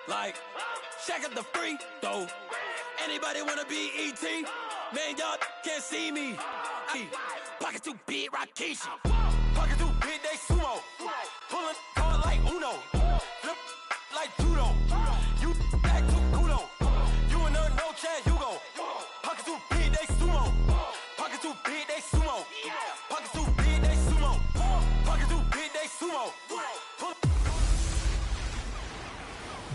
Like, check out the free throw. Anybody wanna be ET? Man, y'all can't see me. Pocket too big, Rakishi. Pocket too big, they sumo. Pulling card like Uno. Flip like judo. You back to kudo. You in there, no chance, you go. Pocket too big, they sumo. Pocket too big, they sumo. Pocket too big, they sumo. Pocket too big, they sumo.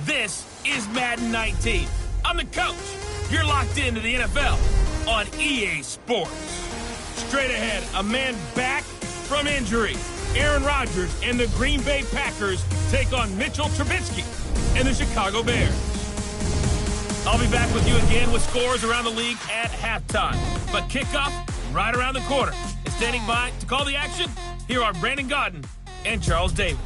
This is Madden 19. I'm the coach. You're locked into the NFL on EA Sports. Straight ahead, a man back from injury. Aaron Rodgers and the Green Bay Packers take on Mitchell Trubisky and the Chicago Bears. I'll be back with you again with scores around the league at halftime. But kickoff right around the corner. And standing by to call the action, here are Brandon Gaudin and Charles Davis.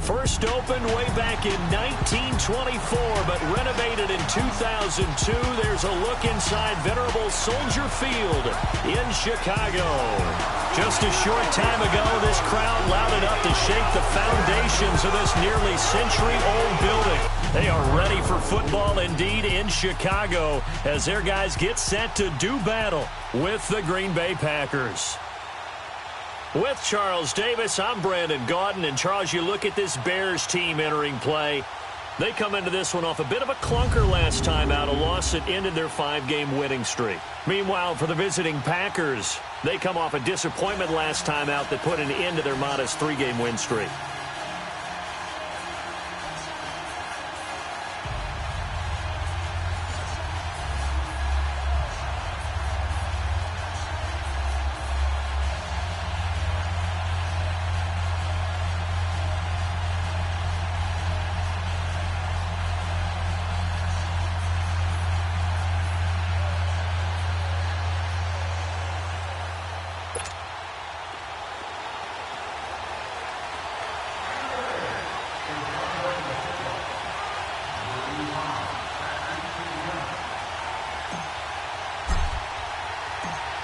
First opened way back in 1924, but renovated in 2002. There's a look inside venerable Soldier Field in Chicago. Just a short time ago, this crowd louded up to shake the foundations of this nearly century-old building. They are ready for football indeed in Chicago as their guys get set to do battle with the Green Bay Packers. With Charles Davis, I'm Brandon Gaudin. And Charles, you look at this Bears team entering play. They come into this one off a bit of a clunker last time out, a loss that ended their 5-game winning streak. Meanwhile, for the visiting Packers, they come off a disappointment last time out that put an end to their modest 3-game win streak.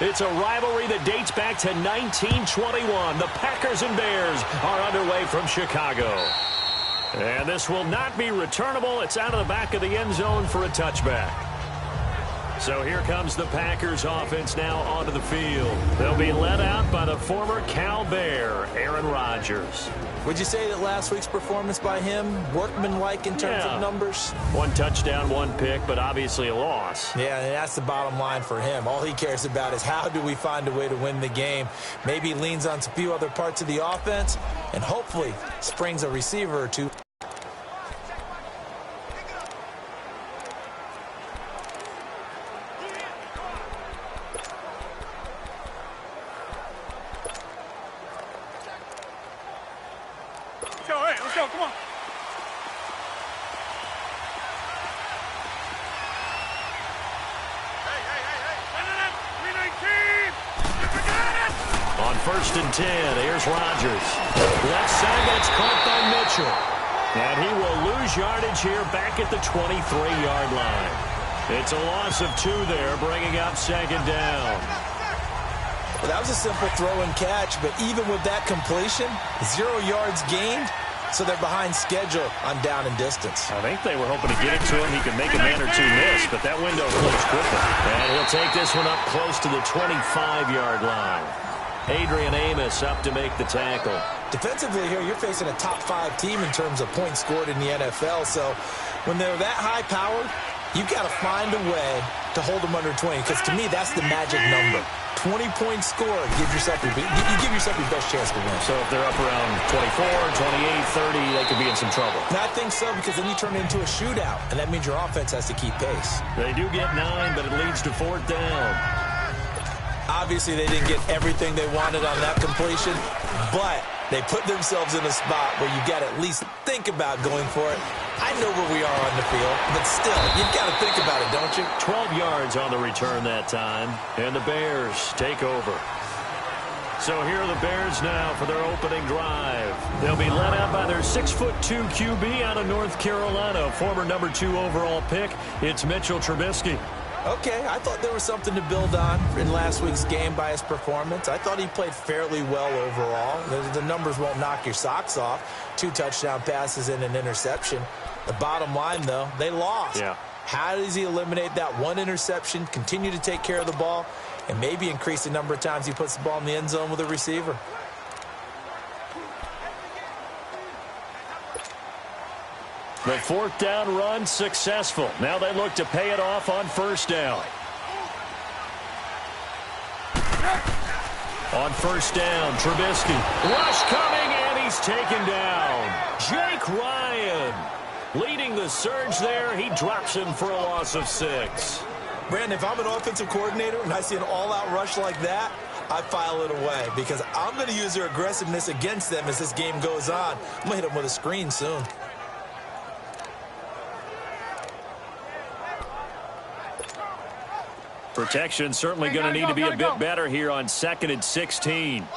It's a rivalry that dates back to 1921. The Packers and Bears are underway from Chicago. And this will not be returnable. It's out of the back of the end zone for a touchback. So here comes the Packers offense now onto the field. They'll be led out by the former Cal Bear, Aaron Rodgers. Would you say that last week's performance by him, workmanlike in terms of numbers? 1 touchdown, 1 pick, but obviously a loss. Yeah, and that's the bottom line for him. All he cares about is how do we find a way to win the game. Maybe he leans on a few other parts of the offense and hopefully springs a receiver or two. First and 10, here's Rodgers. Left side, that's caught by Mitchell. And he will lose yardage here back at the 23-yard line. It's a loss of 2 there, bringing up 2nd down. Well, that was a simple throw and catch, but even with that completion, 0 yards gained, so they're behind schedule on down and distance. I think they were hoping to get it to him. He could make a man or 2 miss, but that window closed quickly. And he'll take this one up close to the 25-yard line. Adrian Amos up to make the tackle. Defensively here, you're facing a top 5 team in terms of points scored in the NFL. So when they're that high powered, you've got to find a way to hold them under 20. Because to me, that's the magic number. 20-point score. You give yourself your best chance to win. So if they're up around 24, 28, 30, they could be in some trouble. And I think so, because then you turn it into a shootout. And that means your offense has to keep pace. They do get 9, but it leads to 4th down. Obviously, they didn't get everything they wanted on that completion, but they put themselves in a spot where you got to at least think about going for it. I know where we are on the field, but still, you've got to think about it, don't you? 12 yards on the return that time, and the Bears take over. So here are the Bears now for their opening drive. They'll be led out by their 6'2" QB out of North Carolina, former number 2 overall pick. It's Mitchell Trubisky. Okay, I thought there was something to build on in last week's game by his performance. I thought he played fairly well overall. The numbers won't knock your socks off. 2 touchdown passes and an interception. The bottom line, though, they lost. Yeah. How does he eliminate that one interception, continue to take care of the ball, and maybe increase the number of times he puts the ball in the end zone with a receiver? The fourth down run successful. Now they look to pay it off on first down. On first down, Trubisky. Rush coming, and he's taken down. Jake Ryan leading the surge there. He drops him for a loss of 6. Brandon, if I'm an offensive coordinator and I see an all-out rush like that, I file it away because I'm going to use their aggressiveness against them as this game goes on. I'm going to hit them with a screen soon. Protection certainly going to need to be a bit better here on 2nd and 16.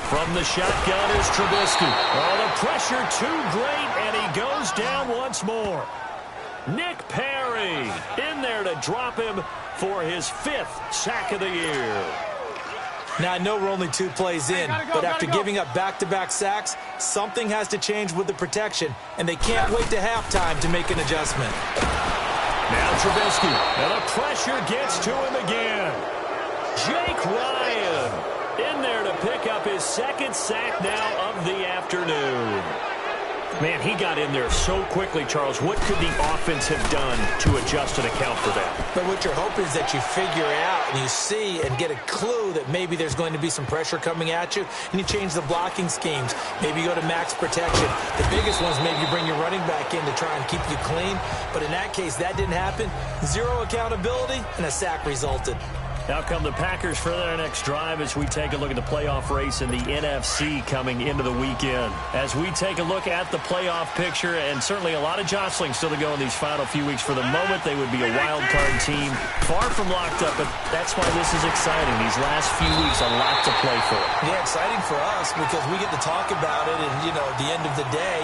From the shotgun is Trubisky. Oh, the pressure too great, and he goes down once more. Nick Perry in there to drop him for his 5th sack of the year. Now, I know we're only 2 plays in, but after giving up back-to-back sacks, something has to change with the protection, and they can't wait to halftime to make an adjustment. Now Trubisky, and the pressure gets to him again. Jake Ryan in there to pick up his 2nd sack now of the afternoon. Man, he got in there so quickly, Charles. What could the offense have done to adjust and account for that? But what you're hoping is that you figure it out and you see and get a clue that maybe there's going to be some pressure coming at you, and you change the blocking schemes. Maybe you go to max protection. The biggest one is maybe you bring your running back in to try and keep you clean. But in that case, that didn't happen. 0 accountability, and a sack resulted. Now come the Packers for their next drive as we take a look at the playoff race in the NFC coming into the weekend. As we take a look at the playoff picture, and certainly a lot of jostling still to go in these final few weeks. For the moment, they would be a wild card team, far from locked up, but that's why this is exciting. These last few weeks, a lot to play for. Yeah, exciting for us because we get to talk about it, and, you know, at the end of the day,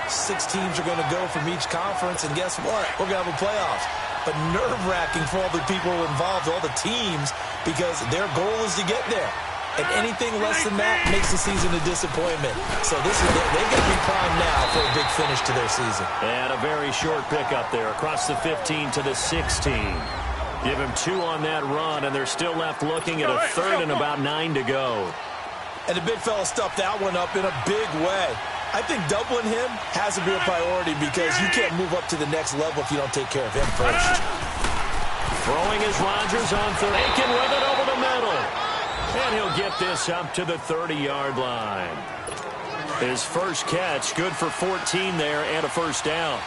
6 teams are going to go from each conference, and guess what? We're going to have a playoffs. But nerve-wracking for all the people involved, all the teams, because their goal is to get there. And anything less than that makes the season a disappointment. So this is they're going to be primed now for a big finish to their season. And a very short pickup there across the 15 to the 16. Give him 2 on that run, and they're still left looking at a 3rd and about 9 to go. And the big fella stuffed that one up in a big way. I think doubling him has to be a priority because you can't move up to the next level if you don't take care of him first. Throwing is Rodgers on 3rd. Aiken with it over the middle. And he'll get this up to the 30-yard line. His first catch, good for 14 there and a first down.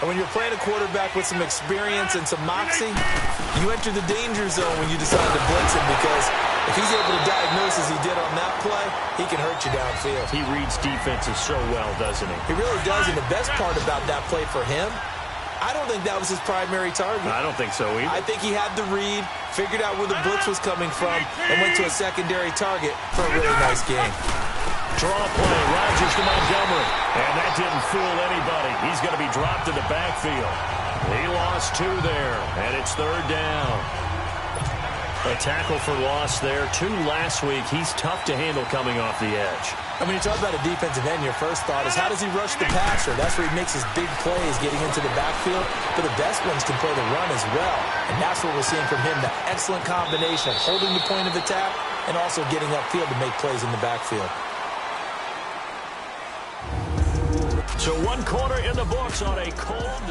And when you're playing a quarterback with some experience and some moxie, you enter the danger zone when you decide to blitz him because if he's able to diagnose as he did on that play, he can hurt you downfield. He reads defenses so well, doesn't he? He really does, and the best part about that play for him, I don't think that was his primary target. I don't think so either. I think he had the read, figured out where the blitz was coming from, and went to a secondary target for a really nice game. Draw play, Rodgers to Montgomery. And that didn't fool anybody. He's going to be dropped in the backfield. He lost 2 there, and it's 3rd down. A tackle for loss there. 2 last week. He's tough to handle coming off the edge. I mean, you talk about a defensive end, your first thought is how does he rush the passer? That's where he makes his big plays getting into the backfield. But the best ones can play the run as well. And that's what we're seeing from him, the excellent combination of holding the point of attack and also getting upfield to make plays in the backfield. So 1 quarter in the books on a cold.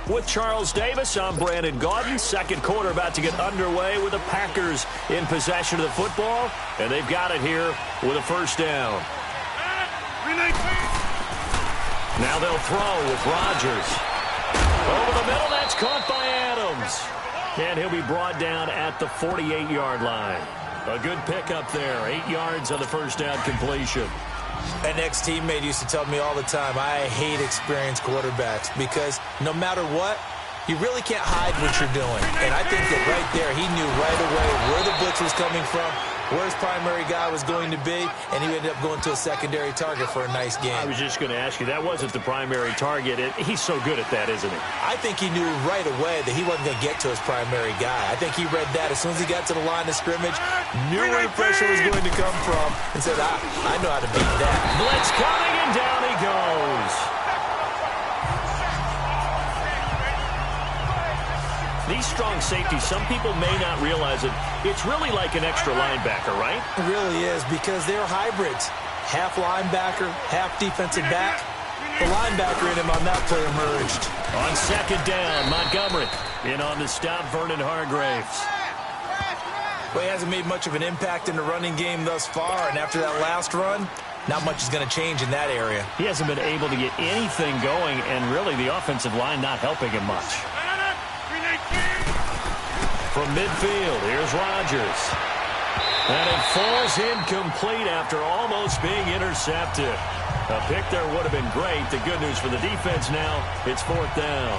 With Charles Davis, I'm Brandon Gaudin. 2nd quarter about to get underway with the Packers in possession of the football. And they've got it here with a first down. Now they'll throw with Rodgers. Over the middle, that's caught by Adams. And he'll be brought down at the 48-yard line. A good pickup there. 8 yards on the first down completion. An ex-teammate used to tell me all the time, I hate experienced quarterbacks because no matter what, you really can't hide what you're doing. And I think that right there, he knew right away where the blitz was coming from, where his primary guy was going to be, and he ended up going to a secondary target for a nice game. I was just going to ask you, that wasn't the primary target. He's so good at that, isn't he? I think he knew right away that he wasn't going to get to his primary guy. I think he read that as soon as he got to the line of scrimmage, knew where the pressure was going to come from, and said, I know how to beat that. Blitz coming, and down he goes. These strong safeties, some people may not realize it. It's really like an extra linebacker, right? It really is, because they're hybrids. Half linebacker, half defensive back. The linebacker in him on that play emerged. On second down, Montgomery in on the stop, Vernon Hargraves. Well, he hasn't made much of an impact in the running game thus far, and after that last run, not much is going to change in that area. He hasn't been able to get anything going, and really the offensive line not helping him much. From midfield, here's Rodgers. And it falls incomplete after almost being intercepted. A pick there would have been great. The good news for the defense now, it's fourth down.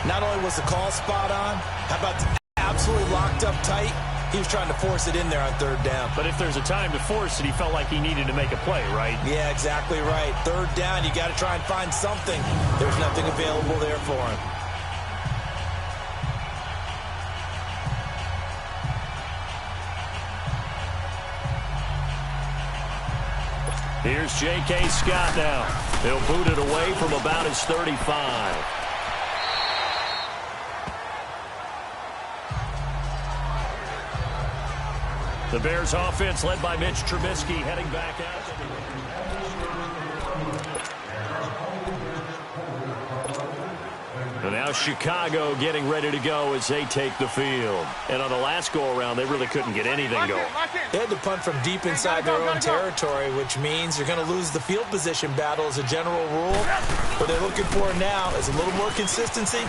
Not only was the call spot on, how about absolutely locked up tight? He was trying to force it in there on third down. But if there's a time to force it, he felt like he needed to make a play, right? Yeah, exactly right. Third down, you got to try and find something. There's nothing available there for him. Here's J.K. Scott now. He'll boot it away from about his 35. The Bears offense led by Mitch Trubisky heading back out. And now Chicago getting ready to go as they take the field. And on the last go-around, they really couldn't get anything going. They had to punt from deep inside their own territory, which means you're going to lose the field position battle as a general rule. What they're looking for now is a little more consistency,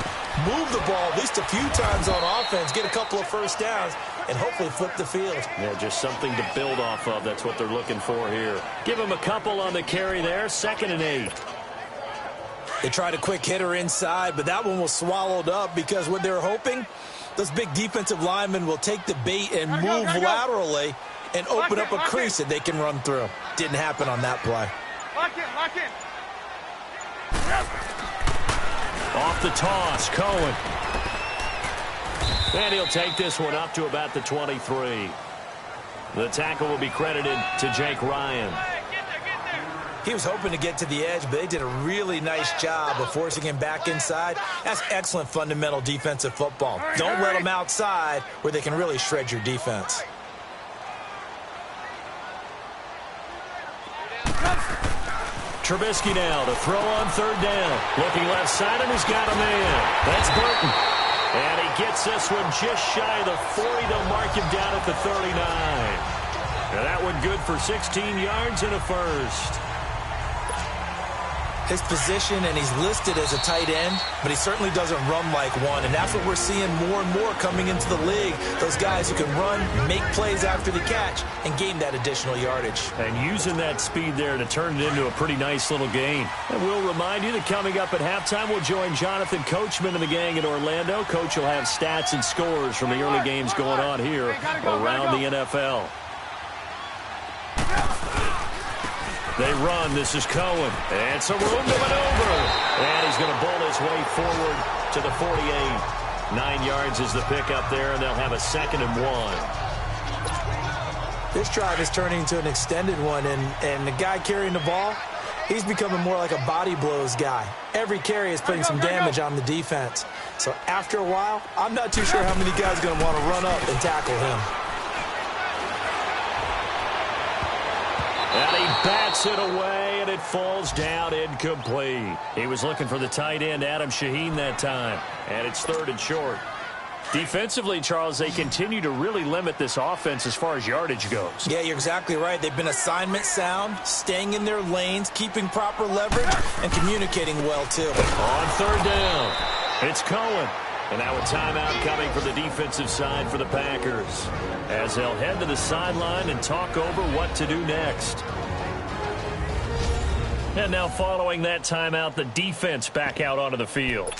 move the ball at least a few times on offense, get a couple of first downs, and hopefully flip the field. Yeah, just something to build off of. That's what they're looking for here. Give them a couple on the carry there, 2nd and 8. They tried a quick hitter inside, but that one was swallowed up because what they're hoping, those big defensive linemen will take the bait and move laterally and open up a crease that they can run through. Didn't happen on that play. Lock in. Off the toss, Cohen. And he'll take this one up to about the 23. The tackle will be credited to Jake Ryan. He was hoping to get to the edge, but they did a really nice job of forcing him back inside. That's excellent fundamental defensive football. Don't let them outside where they can really shred your defense. Trubisky now to throw on third down. Looking left side, and he's got a man. That's Burton. And he gets this one just shy of the 40. They'll mark him down at the 39. Now that one good for 16 yards and a first. His position, and he's listed as a tight end, but he certainly doesn't run like one, and that's what we're seeing more and more coming into the league. Those guys who can run, make plays after the catch, and gain that additional yardage. And using that speed there to turn it into a pretty nice little gain. And we'll remind you that coming up at halftime, we'll join Jonathan Coachman and the gang in Orlando. Coach will have stats and scores from the early games going on here around the NFL. They run. This is Cohen. And some room to maneuver. And he's going to bowl his way forward to the 48. 9 yards is the pickup there, and they'll have a 2nd and 1. This drive is turning into an extended one, and the guy carrying the ball, he's becoming more like a body blows guy. Every carry is putting some damage on the defense. So after a while, I'm not too sure how many guys are going to want to run up and tackle him. And he bats it away, and it falls down incomplete. He was looking for the tight end, Adam Shaheen, that time. And it's 3rd and short. Defensively, Charles, they continue to really limit this offense as far as yardage goes. Yeah, you're exactly right. They've been assignment sound, staying in their lanes, keeping proper leverage, and communicating well, too. On 3rd down, it's Cohen. And now a timeout coming from the defensive side for the Packers, as they'll head to the sideline and talk over what to do next. And now following that timeout, the defense back out onto the field.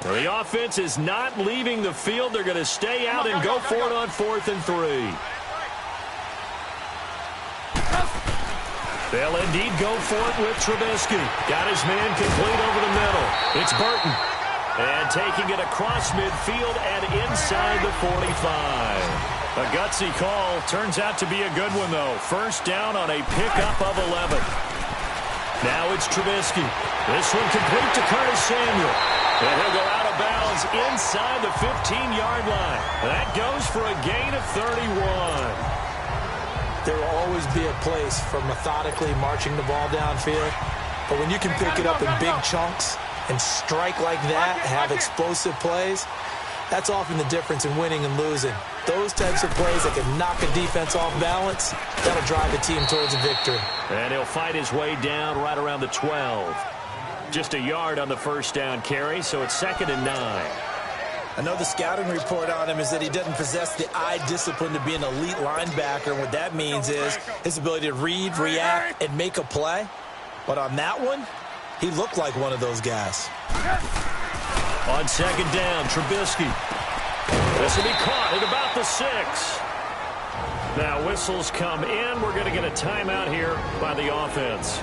Well, the offense is not leaving the field. They're going to stay out and go for it on 4th and 3. They'll indeed go for it with Trubisky. Got his man complete over the middle. It's Burton. And taking it across midfield and inside the 45. A gutsy call. Turns out to be a good one, though. First down on a pickup of 11. Now it's Trubisky. This one complete to Curtis Samuel. And he'll go out of bounds inside the 15-yard line. That goes for a gain of 31. There will always be a place for methodically marching the ball downfield. But when you can pick it up in big chunks and strike like that, have explosive plays, that's often the difference in winning and losing. Those types of plays that can knock a defense off balance, that'll drive a team towards a victory. And he'll fight his way down right around the 12. Just a yard on the first down carry, so it's 2nd and 9. I know the scouting report on him is that he doesn't possess the eye discipline to be an elite linebacker. And what that means is his ability to read, react, and make a play. But on that one, he looked like one of those guys. On 2nd down, Trubisky. This will be caught at about the 6. Now whistles come in. We're going to get a timeout here by the offense,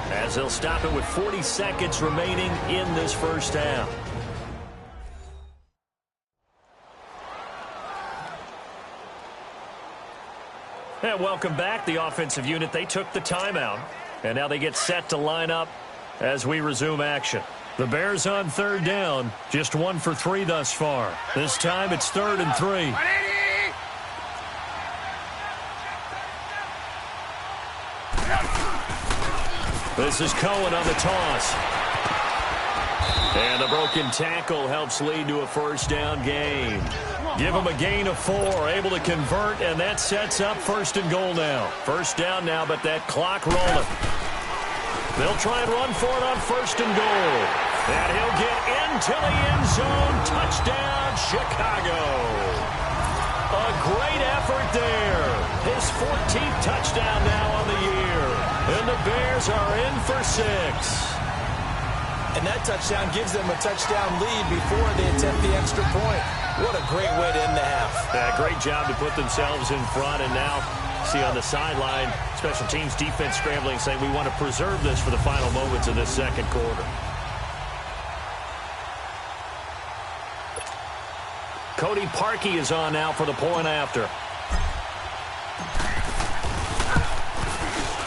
as they'll stop it with 40 seconds remaining in this first half. And welcome back. The offensive unit, they took the timeout, and now they get set to line up as we resume action. The Bears on 3rd down, just 1 for 3 thus far. This time it's 3rd and 3. This is Cohen on the toss. And a broken tackle helps lead to a first down gain. Give them a gain of 4, able to convert, and that sets up 1st and goal now. First down now, but that clock rolling. They'll try and run for it on 1st and goal. And he'll get into the end zone. Touchdown, Chicago. A great effort there. His 14th touchdown now on the year. And the Bears are in for 6. And that touchdown gives them a touchdown lead before they attempt the extra point. What a great way to end the half. Yeah, great job to put themselves in front. And now, see on the sideline, special teams defense scrambling, saying we want to preserve this for the final moments of this second quarter. Cody Parkey is on now for the point after.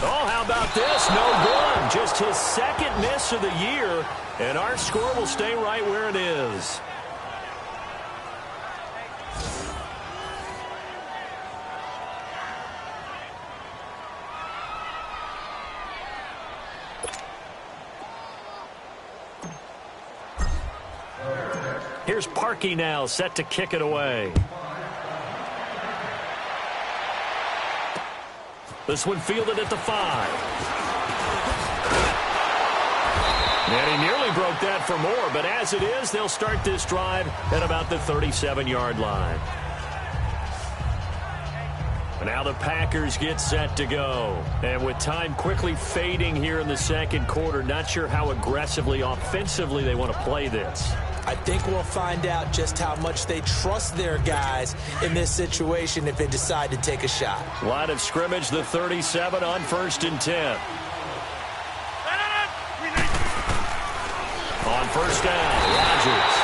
Oh, how about this? No good. Just his 2nd miss of the year, and our score will stay right where it is. Here's Parkey now, set to kick it away. This one fielded at the 5. And he nearly broke that for more, but as it is, they'll start this drive at about the 37-yard line. Now the Packers get set to go. And with time quickly fading here in the second quarter, not sure how aggressively, offensively they want to play this. I think we'll find out just how much they trust their guys in this situation if they decide to take a shot. Line of scrimmage, the 37 on 1st and 10. On 1st down, Rodgers.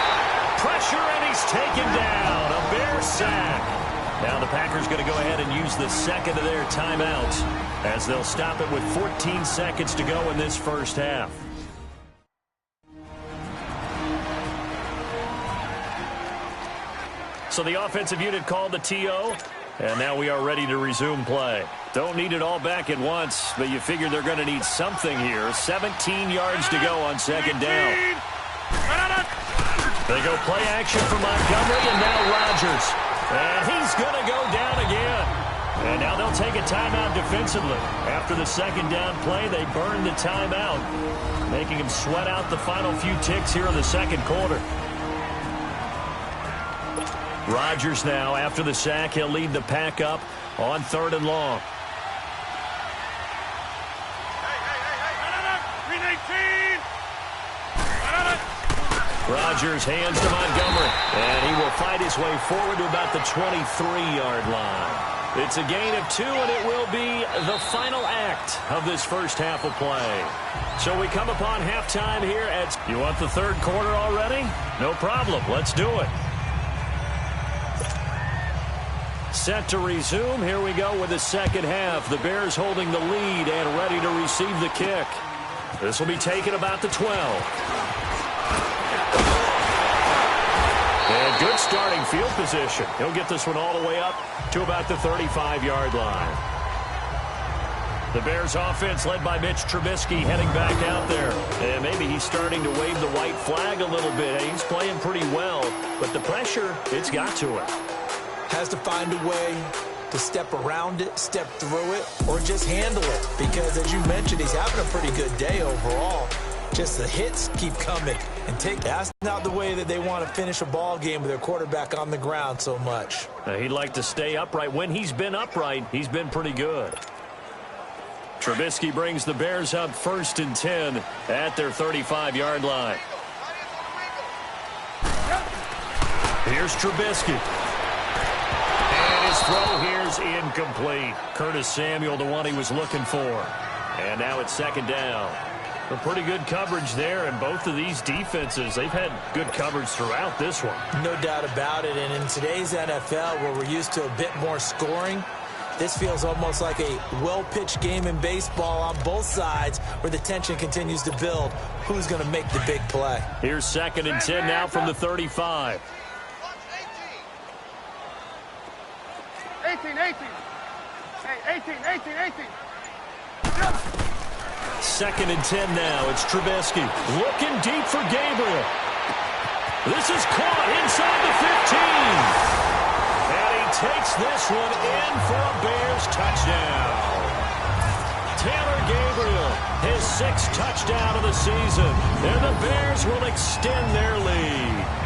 Pressure, and he's taken down. A Bear sack. Now the Packers going to go ahead and use the 2nd of their timeouts as they'll stop it with 14 seconds to go in this first half. So the offensive unit called the TO, and now we are ready to resume play. Don't need it all back at once, but you figure they're going to need something here. 17 yards to go on 2nd down. They go play action for Montgomery, and now Rodgers. And he's going to go down again. And now they'll take a timeout defensively. After the 2nd down play, they burn the timeout, making him sweat out the final few ticks here in the second quarter. Rodgers now, after the sack, he'll lead the pack up on 3rd and long. Rodgers hands to Montgomery. And he will fight his way forward to about the 23-yard line. It's a gain of 2, and it will be the final act of this first half of play. So we come upon halftime here at... You want the third quarter already? No problem. Let's do it. Set to resume. Here we go with the second half. The Bears holding the lead and ready to receive the kick. This will be taken about the 12. And good starting field position. He'll get this one all the way up to about the 35-yard line. The Bears offense led by Mitch Trubisky heading back out there. And maybe he's starting to wave the white flag a little bit. He's playing pretty well, but the pressure, it's got to it. Has to find a way to step around it, step through it, or just handle it. Because as you mentioned, he's having a pretty good day overall. Just the hits keep coming. And that's not the way that they want to finish a ball game with their quarterback on the ground so much. He'd like to stay upright. When he's been upright, he's been pretty good. Trubisky brings the Bears up 1st and 10 at their 35-yard line. Here's Trubisky. And his throw here's incomplete. Curtis Samuel, the one he was looking for. And now it's 2nd down. A pretty good coverage there, and both of these defenses, they've had good coverage throughout this one. No doubt about it, and in today's NFL, where we're used to a bit more scoring, this feels almost like a well-pitched game in baseball on both sides where the tension continues to build. Who's going to make the big play? Here's 2nd and 10 now from the 35. 18. Hey, 18. 2nd and 10 now. It's Trubisky looking deep for Gabriel. This is caught inside the 15. And he takes this one in for a Bears touchdown. Taylor Gabriel, his 6th touchdown of the season. And the Bears will extend their lead.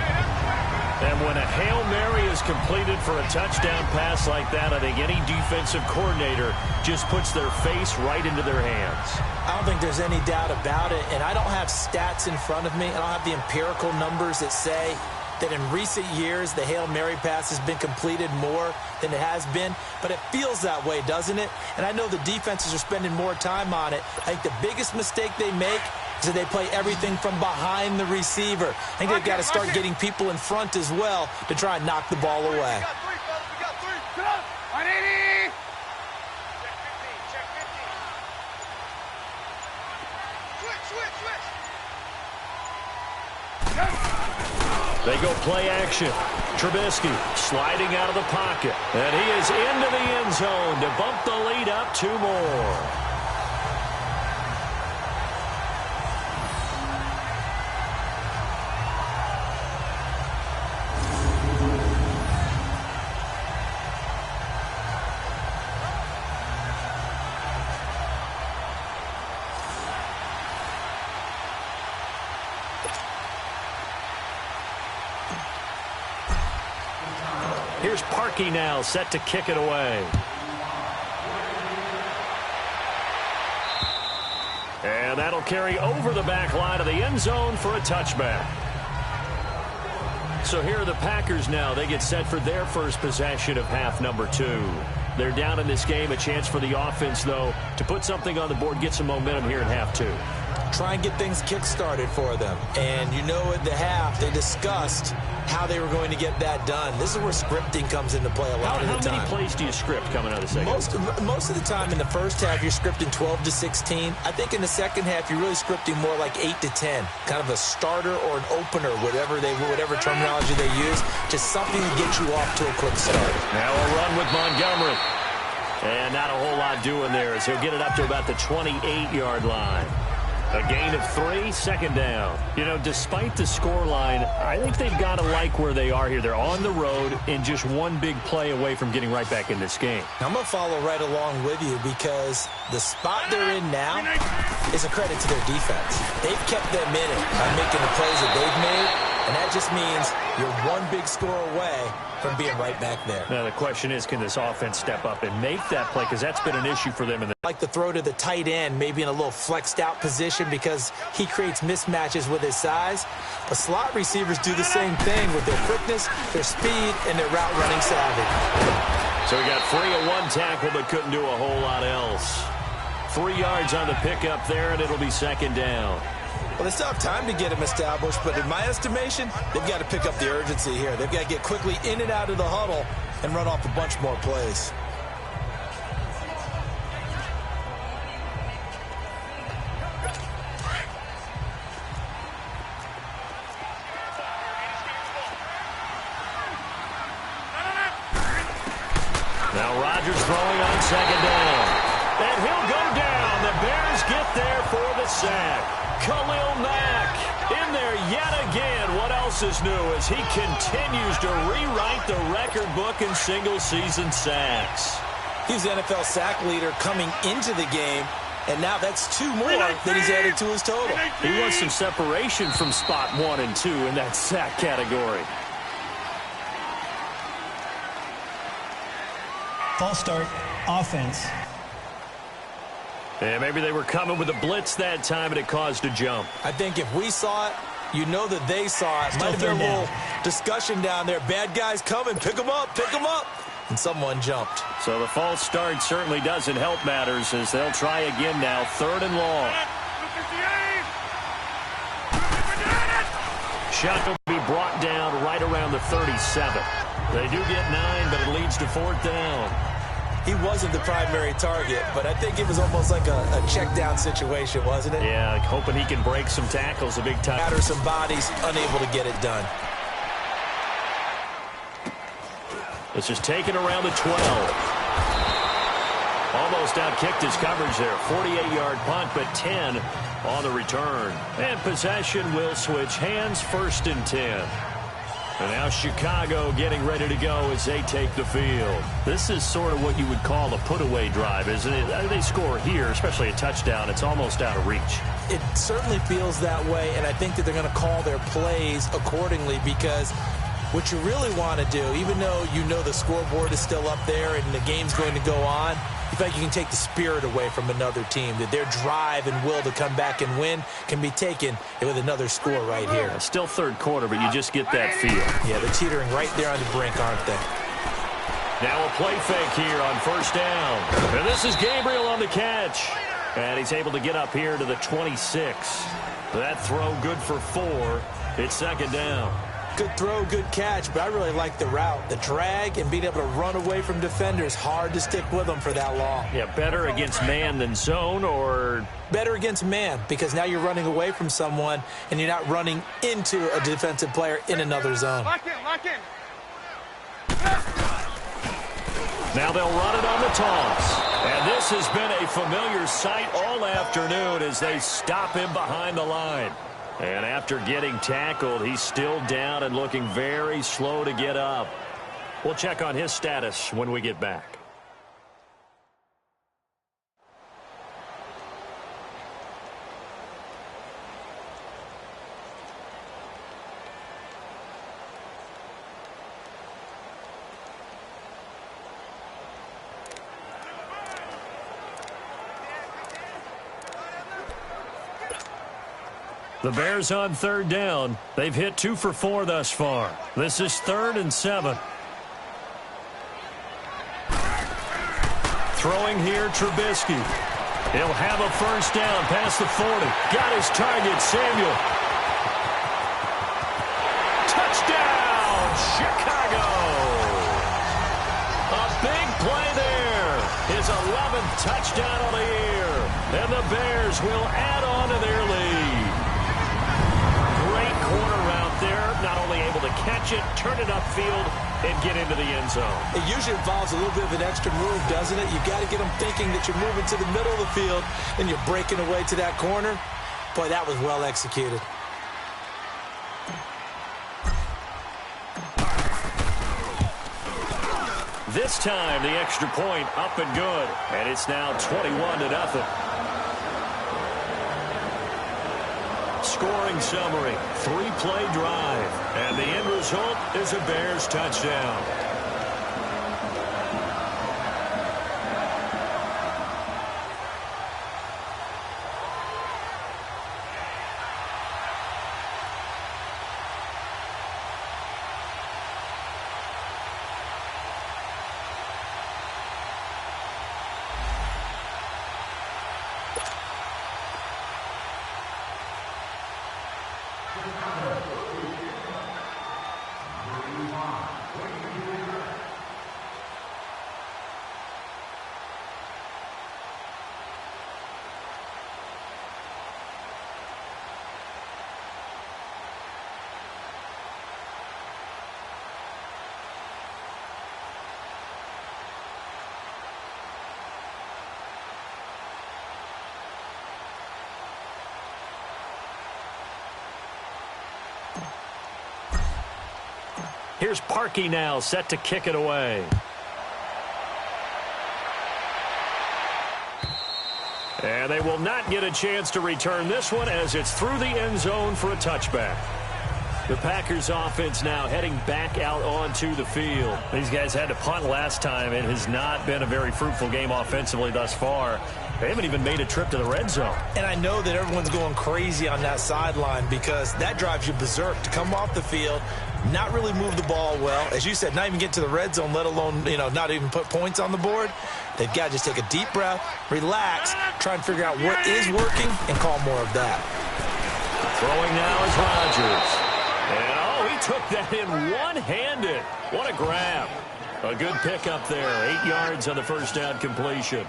And when a Hail Mary is completed for a touchdown pass like that, I think any defensive coordinator just puts their face right into their hands. I don't think there's any doubt about it, and I don't have stats in front of me. I don't have the empirical numbers that say that in recent years the Hail Mary pass has been completed more than it has been, but it feels that way, doesn't it? And I know the defenses are spending more time on it. I think the biggest mistake they make is that they play everything from behind the receiver. I think they've got to start getting people in front as well to try and knock the ball away. We got three. Sit up. 180. Check 15. Switch. They go play action. Trubisky sliding out of the pocket. And he is into the end zone to bump the lead up 2 more. Here's Parkey now, set to kick it away. And that'll carry over the back line of the end zone for a touchback. So here are the Packers now. They get set for their first possession of half number 2. They're down in this game. A chance for the offense, though, to put something on the board, get some momentum here in half 2. Try and get things kick-started for them. And you know at the half, they discussed how they were going to get that done. This is where scripting comes into play a lot of the time. How many plays do you script coming out of the second? Most of the time in the first half, you're scripting 12 to 16. I think in the second half, you're really scripting more like 8 to 10. Kind of a starter or an opener, whatever terminology they use. Just something to get you off to a quick start. Now a run with Montgomery. And not a whole lot doing there as he'll get it up to about the 28-yard line. A gain of 3, 2nd down. You know, despite the scoreline, I think they've got to like where they are here. They're on the road and just one big play away from getting right back in this game. I'm going to follow right along with you because the spot they're in now is a credit to their defense. They've kept them in it by making the plays that they've made, and that just means You're one big score away from being right back there. Now the question is, can this offense step up and make that play? Because that's been an issue for them. Like the throw to the tight end, maybe in a little flexed out position because he creates mismatches with his size. But slot receivers do the same thing with their quickness, their speed, and their route running savvy. So he got free of one tackle but couldn't do a whole lot else. 3 yards on the pickup there, and it'll be second down. Well, they still have time to get him established, but in my estimation, they've got to pick up the urgency here. They've got to get quickly in and out of the huddle and run off a bunch more plays. Now Rodgers throwing on second down. And he'll go down. The Bears get there for the sack. Khalil Mack in there yet again. What else is new as he continues to rewrite the record book in single-season sacks. He's the NFL sack leader coming into the game, and now that's 2 more that he's added to his total. He wants some separation from spot 1 and 2 in that sack category. False start, offense. Yeah, maybe they were coming with a blitz that time and it caused a jump. I think if we saw it, you know that they saw it. Still Might have been a third little down. discussion down there. Bad guys coming. Pick them up. Pick them up. And someone jumped. So the false start certainly doesn't help matters as they'll try again now. 3rd and long. Shot will be brought down right around the 37. They do get 9, but it leads to 4th down. He wasn't the primary target, but I think it was almost like a check down situation, wasn't it? Yeah, hoping he can break some tackles a big time. Batter some bodies, unable to get it done. This is taken around the 12. Almost outkicked his coverage there. 48-yard punt, but 10 on the return. And possession will switch hands, 1st and 10. And now Chicago getting ready to go as they take the field. This is sort of what you would call a put-away drive, isn't it? They score here, especially a touchdown. It's almost out of reach. It certainly feels that way, and I think that they're going to call their plays accordingly because what you really want to do, even though you know the scoreboard is still up there and the game's going to go on, you feel like you can take the spirit away from another team, that their drive and will to come back and win can be taken with another score right here. Still 3rd quarter, but you just get that feel. Yeah, they're teetering right there on the brink, aren't they? Now a play fake here on 1st down. And this is Gabriel on the catch. And he's able to get up here to the 26. That throw good for 4. It's 2nd down. Good throw, good catch, but I really like the route. The drag and being able to run away from defenders, hard to stick with them for that long. Yeah, better against man than zone, or? Better against man, because now you're running away from someone and you're not running into a defensive player in another zone. Lock in, lock in. Now they'll run it on the toss. And this has been a familiar sight all afternoon as they stop him behind the line. And after getting tackled, he's still down and looking very slow to get up. We'll check on his status when we get back. The Bears on 3rd down. They've hit 2 for 4 thus far. This is 3rd and 7. Throwing here, Trubisky. He'll have a 1st down past the 40. Got his target, Samuel. Touchdown, Chicago. A big play there. His 11th touchdown of the year. And the Bears will add on to their lead. Corner route there, not only able to catch it, turn it upfield, and get into the end zone. It usually involves a little bit of an extra move, doesn't it? You've got to get them thinking that you're moving to the middle of the field and you're breaking away to that corner. Boy, that was well executed. This time, the extra point up and good, and it's now 21-0. scoring summary. 3-play drive. And the end result is a Bears touchdown. Here's Parkey now, set to kick it away. And they will not get a chance to return this one as it's through the end zone for a touchback. The Packers offense now heading back out onto the field. These guys had to punt last time. It has not been a very fruitful game offensively thus far. They haven't even made a trip to the red zone. And I know that everyone's going crazy on that sideline because that drives you berserk to come off the field, not really move the ball well. As you said, not even get to the red zone, let alone, not even put points on the board. They've got to just take a deep breath, relax, try and figure out what is working, and call more of that. Throwing now is Rodgers. And, he took that in one-handed. What a grab. A good pickup there. 8 yards on the first down completion.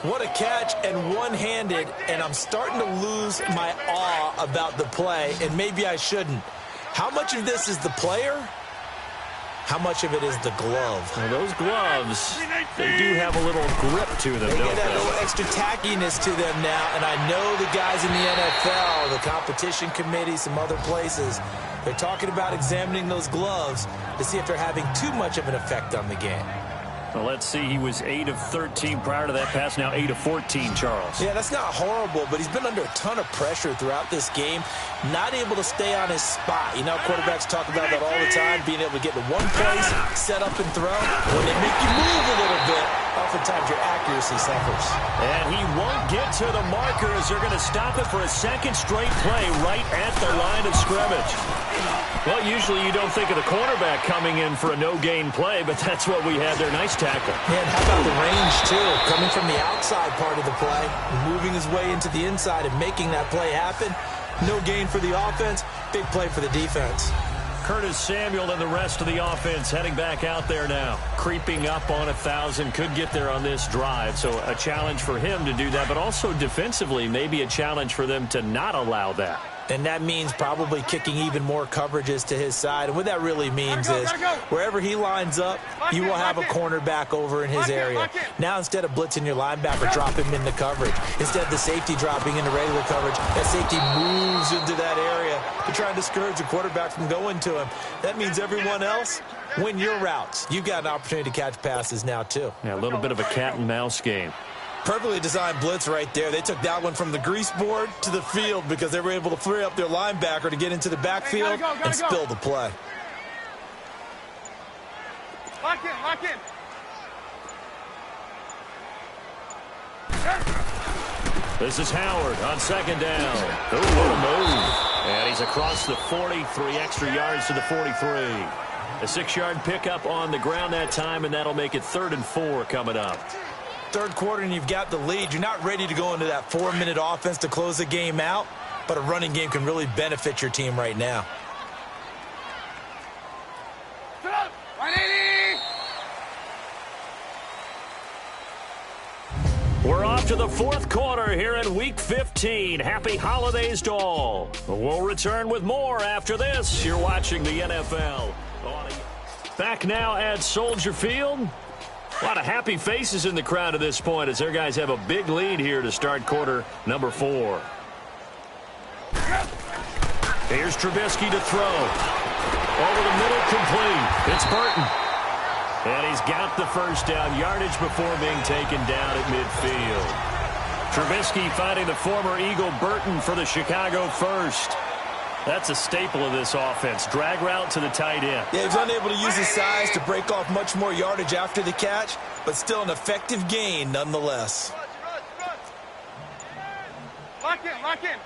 What a catch and one-handed, and I'm starting to lose my awe about the play, and maybe I shouldn't. How much of this is the player? How much of it is the glove? Well, those gloves, they do have a little grip to them, don't they? They get a little extra tackiness to them now, and I know the guys in the NFL, the competition committee, some other places, they're talking about examining those gloves to see if they're having too much of an effect on the game. Well, let's see. He was 8 of 13 prior to that pass. Now 8 of 14, Charles. Yeah, that's not horrible, but he's been under a ton of pressure throughout this game. Not able to stay on his spot. Quarterbacks talk about that all the time, being able to get to one place, set up and throw. When they make you move a little bit, oftentimes your accuracy suffers. And he won't get to the marker as they're going to stop it for a second straight play right at the line of scrimmage. Well, usually you don't think of the cornerback coming in for a no-gain play, but that's what we had there. Nice tackle. And how about the range, too? Coming from the outside part of the play, moving his way into the inside and making that play happen. No gain for the offense, big play for the defense. Curtis Samuel and the rest of the offense heading back out there now. Creeping up on 1,000, could get there on this drive. So a challenge for him to do that, but also defensively, maybe a challenge for them to not allow that. And that means probably kicking even more coverages to his side. And what that really means is wherever he lines up, you will have a cornerback over in his area. Now instead of blitzing your linebacker, drop him into coverage. Instead of the safety dropping into regular coverage, that safety moves into that area to try and discourage the quarterback from going to him. That means everyone else, win your routes. You've got an opportunity to catch passes now, too. Yeah, a little bit of a cat and mouse game. Perfectly designed blitz right there. They took that one from the grease board to the field because they were able to free up their linebacker to get into the backfield and spill the play. Lock in, lock in. This is Howard on second down. Oh, what a move. And he's across the 40, 3 extra yards to the 43. A 6-yard pickup on the ground that time, and that'll make it 3rd and 4 coming up. Third quarter and you've got the lead. You're not ready to go into that 4-minute offense to close the game out, but a running game can really benefit your team right now. Sit up. 180. We're off to the 4th quarter here in Week 15. Happy holidays to all. We'll return with more after this. You're watching the NFL. Back now at Soldier Field. A lot of happy faces in the crowd at this point as their guys have a big lead here to start quarter number 4. Here's Trubisky to throw. Over the middle, complete. It's Burton. And he's got the first down, yardage before being taken down at midfield. Trubisky finding the former Eagle Burton for the Chicago first. That's a staple of this offense. Drag route to the tight end. Yeah, he's unable to use his size to break off much more yardage after the catch, but still an effective gain nonetheless. Lock in, lock in.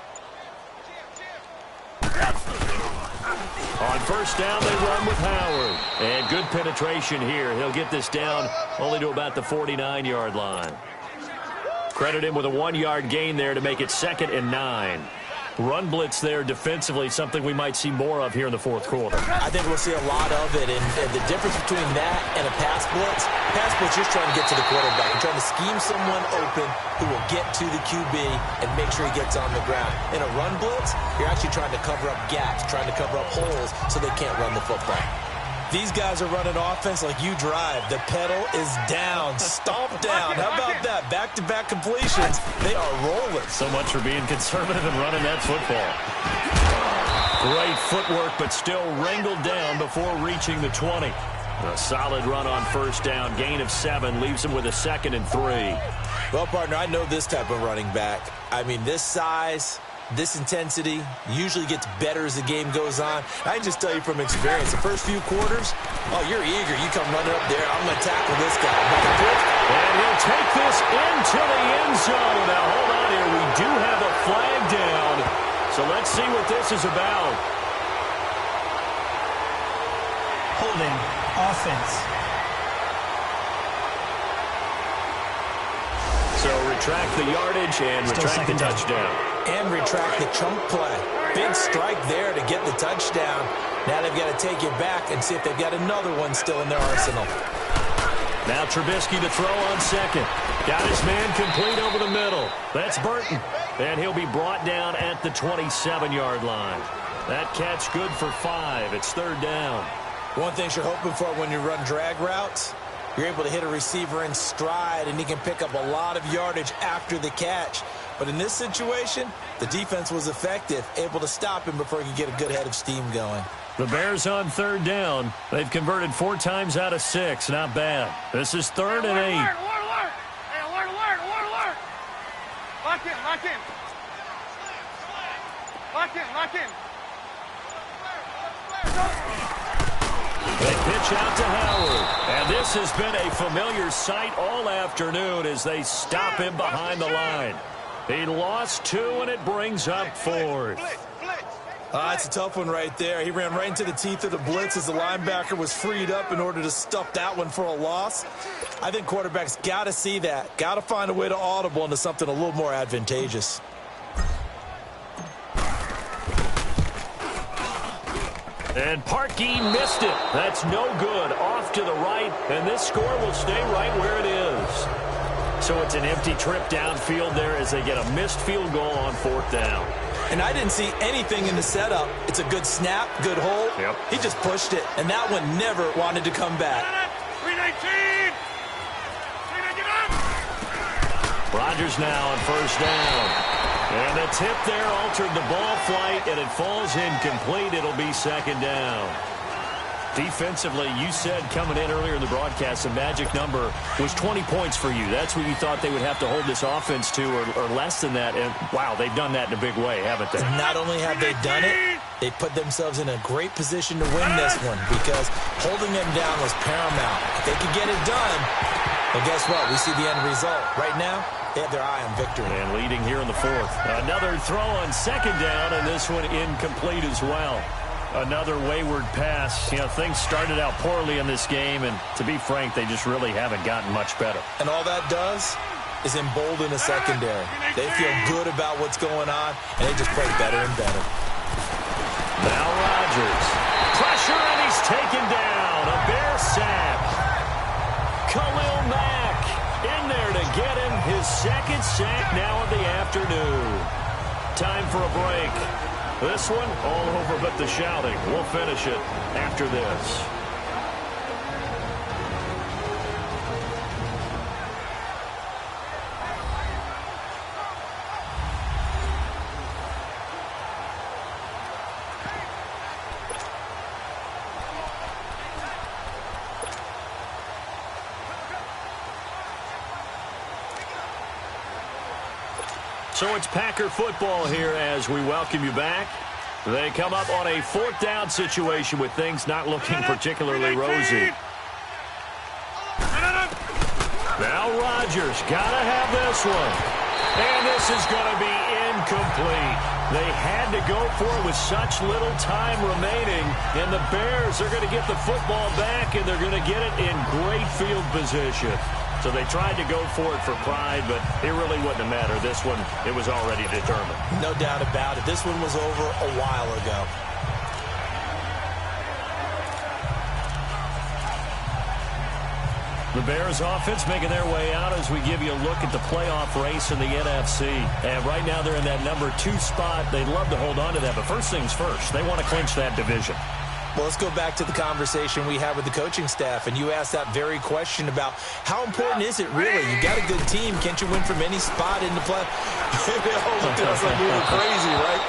On first down, they run with Howard. And good penetration here. He'll get this down only to about the 49-yard line. Credit him with a 1-yard gain there to make it 2nd and 9. Run blitz there defensively, something we might see more of here in the fourth quarter. I think we'll see a lot of it, and the difference between that and a pass blitz just trying to get to the quarterback and trying to scheme someone open who will get to the QB and make sure he gets on the ground. In a run blitz, you're actually trying to cover up gaps, trying to cover up holes so they can't run the football. These guys are running offense like you drive. The pedal is down, stomp down. How about that? Back-to-back completions. They are rolling. So much for being conservative and running that football. Great footwork, but still wrangled down before reaching the 20. A solid run on first down. Gain of 7 leaves him with a 2nd and 3. Well, partner, I know this type of running back. I mean, this size, this intensity usually gets better as the game goes on. I can just tell you from experience, the first few quarters, oh, you're eager. You come running up there. I'm going to tackle this guy. And he'll take this into the end zone. Now, hold on here. We do have a flag down. So let's see what this is about. Holding. Offense. So retract the yardage and retract the touchdown. And retract the chunk play. Big strike there to get the touchdown. Now they've got to take it back and see if they've got another one still in their arsenal. Now Trubisky to throw on second. Got his man complete over the middle. That's Burton. And he'll be brought down at the 27-yard line. That catch good for 5. It's 3rd down. One thing you're hoping for when you run drag routes, you're able to hit a receiver in stride, and he can pick up a lot of yardage after the catch. But in this situation, the defense was effective, able to stop him before he could get a good head of steam going. The Bears on 3rd down. They've converted 4 times out of 6. Not bad. This is 3rd and 8. Hey, alert. Lock in, lock in. Lock in, lock in. They pitch out to Howard. And this has been a familiar sight all afternoon as they stop him behind the line. He lost 2, and it brings up 4th. That's a tough one right there. He ran right into the teeth of the blitz as the linebacker was freed up in order to stuff that one for a loss. I think quarterbacks got to see that. Got to find a way to audible into something a little more advantageous. And Parkey missed it. That's no good. Off to the right, and this score will stay right where it is. So it's an empty trip downfield there as they get a missed field goal on 4th down. And I didn't see anything in the setup. It's a good snap, good hold. Yep. He just pushed it, and that one never wanted to come back. 319! Rodgers now on first down. And the tip there altered the ball flight, and it falls incomplete. It'll be 2nd down. Defensively, you said coming in earlier in the broadcast, the magic number was 20 points for you. That's what you thought they would have to hold this offense to, or less than that. And, wow, they've done that in a big way, haven't they? Not only have they done it, they put themselves in a great position to win this one because holding them down was paramount. If they could get it done, well, guess what? We see the end result. Right now, they have their eye on victory. And leading here in the 4th. Another throw on 2nd down, and this one incomplete as well. Another wayward pass. You know, things started out poorly in this game, and to be frank, they just really haven't gotten much better. And all that does is embolden a secondary. They feel good about what's going on, and they just play better and better. Now Rodgers. Pressure, and he's taken down. A Bear sack. Khalil Mack in there to get him his 2nd sack now of the afternoon. Time for a break. This one all over but the shouting. We'll finish it after this. So it's Packer football here as we welcome you back. They come up on a 4th down situation with things not looking particularly rosy. Now Rodgers got to have this one. And this is going to be incomplete. They had to go for it with such little time remaining. And the Bears are going to get the football back, and they're going to get it in great field position. So they tried to go for it for pride, but it really wouldn't matter. This one, it was already determined. No doubt about it. This one was over a while ago. The Bears offense making their way out as we give you a look at the playoff race in the NFC. And right now they're in that number 2 spot. They'd love to hold on to that, but first things first, they want to clinch that division. Well, let's go back to the conversation we had with the coaching staff, and you asked that very question about how important is it really? You got a good team. Can't you win from any spot in the play? They all looked at us like we were crazy, right?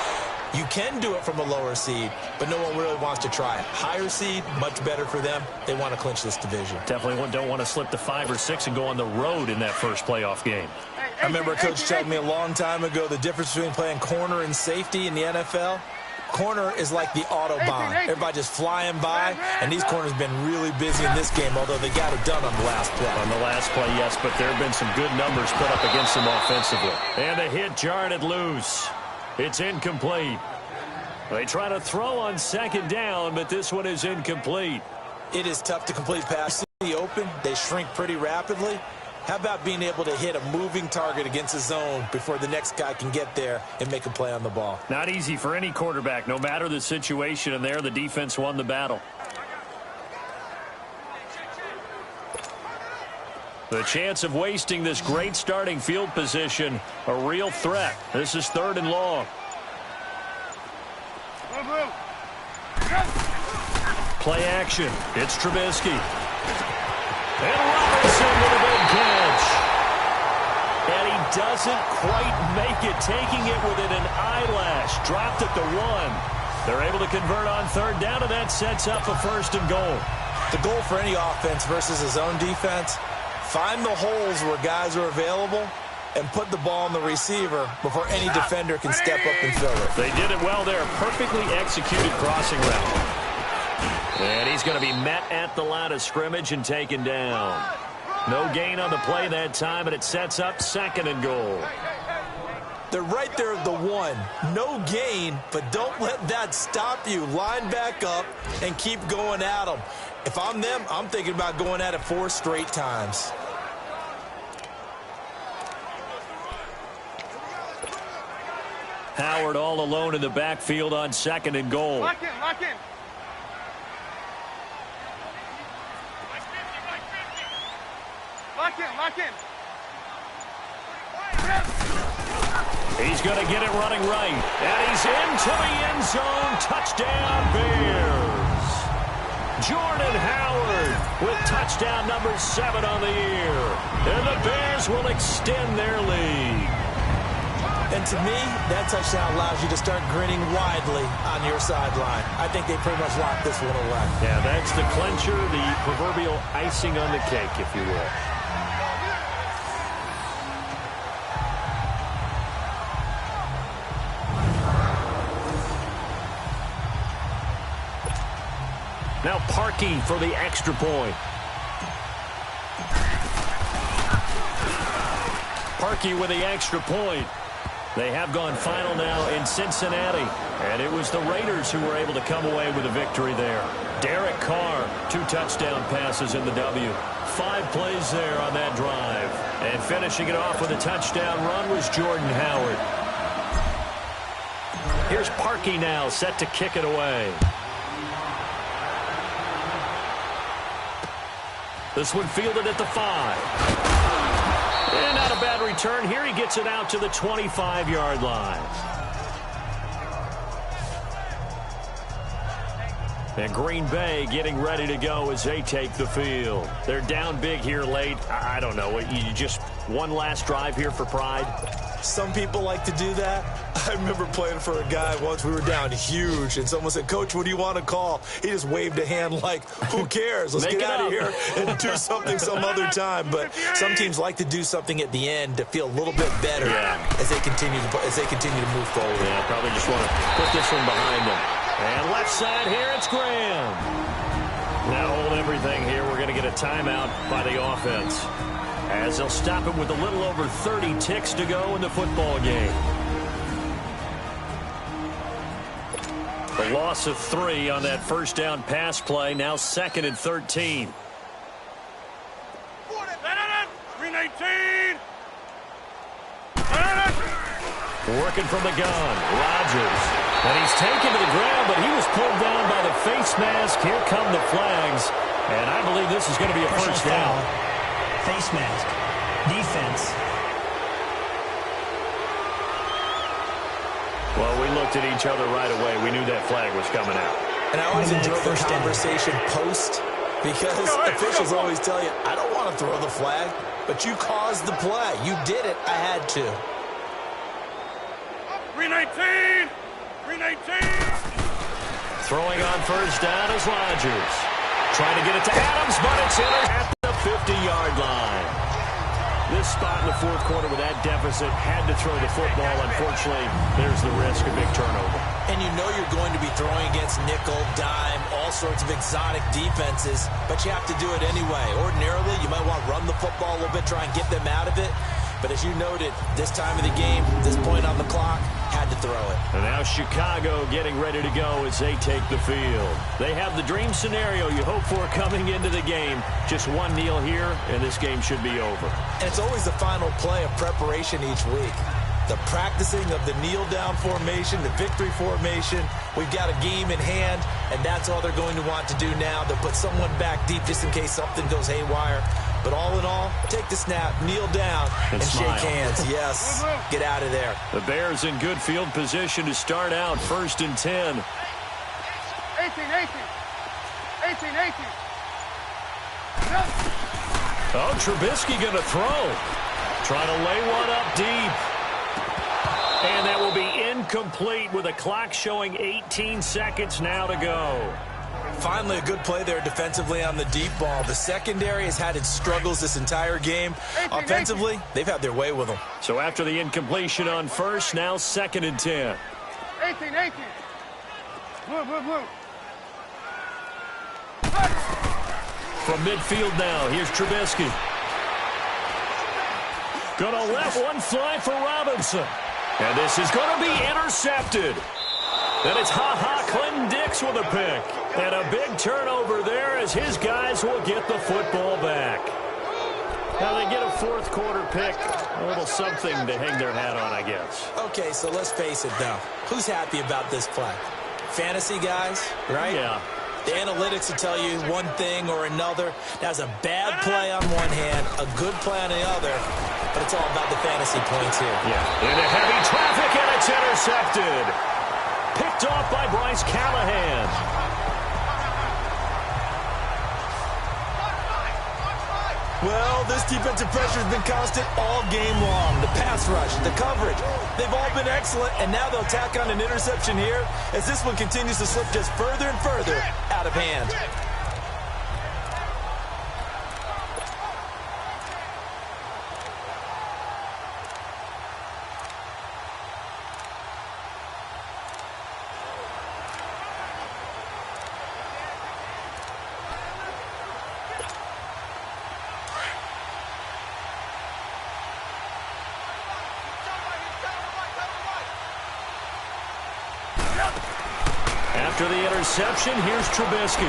You can do it from a lower seed, but no one really wants to try it. Higher seed, much better for them. They want to clinch this division. Definitely don't want to slip to 5 or 6 and go on the road in that first playoff game. I remember a coach telling me a long time ago the difference between playing corner and safety in the NFL. Corner is like the Autobahn. Everybody just flying by, and these corners have been really busy in this game, although they got it done on the last play. On the last play, yes, but there have been some good numbers put up against them offensively. And a hit jarred it loose. It's incomplete. They try to throw on 2nd down, but this one is incomplete. It is tough to complete passes in the open. They shrink pretty rapidly. How about being able to hit a moving target against a zone before the next guy can get there and make a play on the ball? Not easy for any quarterback, no matter the situation, and there the defense won the battle. The chance of wasting this great starting field position, a real threat. This is 3rd and long. Play action. It's Trubisky. And Robinson with a big catch. And he doesn't quite make it, taking it within an eyelash. Dropped at the 1. They're able to convert on 3rd down, and that sets up a 1st and goal. The goal for any offense versus his own defense, find the holes where guys are available and put the ball on the receiver before any defender can step up and fill it. They did it well there. Perfectly executed crossing route. And he's going to be met at the line of scrimmage and taken down. No gain on the play that time, and it sets up 2nd and goal. They're right there at the 1. No gain, but don't let that stop you. Line back up and keep going at them. If I'm them, I'm thinking about going at it 4 straight times. Howard all alone in the backfield on 2nd and goal. Lock in, lock in. Lock in, lock in. He's going to get it running right. And he's into the end zone. Touchdown, Bears. Jordan Howard with touchdown number 7 on the year. And the Bears will extend their lead. And to me, that touchdown allows you to start grinning widely on your sideline. I think they pretty much locked this one away. Yeah, that's the clincher, the proverbial icing on the cake, if you will. Now Parkey for the extra point. Parkey with the extra point. They have gone final now in Cincinnati. And it was the Raiders who were able to come away with a victory there. Derek Carr, 2 touchdown passes in the W. 5 plays there on that drive. And finishing it off with a touchdown run was Jordan Howard. Here's Parkey now set to kick it away. This one fielded at the 5. And not a bad return here. He gets it out to the 25-yard line. And Green Bay getting ready to go as they take the field. They're down big here late. I don't know. You just one last drive here for pride? Some people like to do that. I remember playing for a guy once. We were down huge, and someone said, "Coach, what do you want to call?" He just waved a hand like, "Who cares? Let's get out of here and do something some other time." But some teams like to do something at the end to feel a little bit better as they continue to move forward. Yeah, probably just want to put this one behind them. And left side here, it's Graham. Now hold everything here. We're going to get a timeout by the offense, as they'll stop it with a little over 30 ticks to go in the football game. The loss of 3 on that first down pass play. Now 2nd and 13. 319. Working from the gun, Rodgers. And he's taken to the ground, but he was pulled down by the face mask. Here come the flags. And I believe this is going to be a first down. Face mask. Defense. Well, we looked at each other right away. We knew that flag was coming out. And I always enjoy the conversation post, because officials always tell you, I don't want to throw the flag, but you caused the play. You did it. I had to. 319. 319. Throwing on first down is Rodgers. Trying to get it to Adams, but it's in at the 50-yard line. This spot in the fourth quarter with that deficit, had to throw the football. Unfortunately, there's the risk of big turnover. And you know you're going to be throwing against nickel, dime, all sorts of exotic defenses, but you have to do it anyway. Ordinarily, you might want to run the football a little bit, try and get them out of it. But as you noted, this time of the game, this point on the clock, had to throw it. And now Chicago getting ready to go as they take the field. They have the dream scenario you hope for coming into the game. Just one kneel here, and this game should be over. And it's always the final play of preparation each week. The practicing of the kneel-down formation, the victory formation. We've got a game in hand, and that's all they're going to want to do now. They'll put someone back deep just in case something goes haywire. But all in all, take the snap, kneel down, and shake hands. Yes, get out of there. The Bears in good field position to start out, 1st and 10. 18. 18. Oh, Trubisky going to throw. Trying to lay one up deep. And that will be incomplete with the clock showing 18 seconds now to go. Finally, a good play there defensively on the deep ball. The secondary has had its struggles this entire game. Offensively, they've had their way with them. So after the incompletion on first, now 2nd and 10. 18. Blue. From midfield now, here's Trubisky. Gonna let one fly for Robinson. And this is going to be intercepted. And it's Clinton Dix with a pick. And a big turnover there as his guys will get the football back. Now they get a fourth quarter pick. A little something to hang their hat on, I guess. Okay, so let's face it, though. Who's happy about this play? Fantasy guys, right? Yeah. The analytics will tell you one thing or another. That's a bad play on one hand, a good play on the other, but it's all about the fantasy points here. Yeah. Into heavy traffic, and it's intercepted. Picked off by Bryce Callahan. Well, this defensive pressure has been constant all game long. The pass rush, the coverage, they've all been excellent, and now they'll tack on an interception here as this one continues to slip just further and further out of hand. After the interception, here's Trubisky.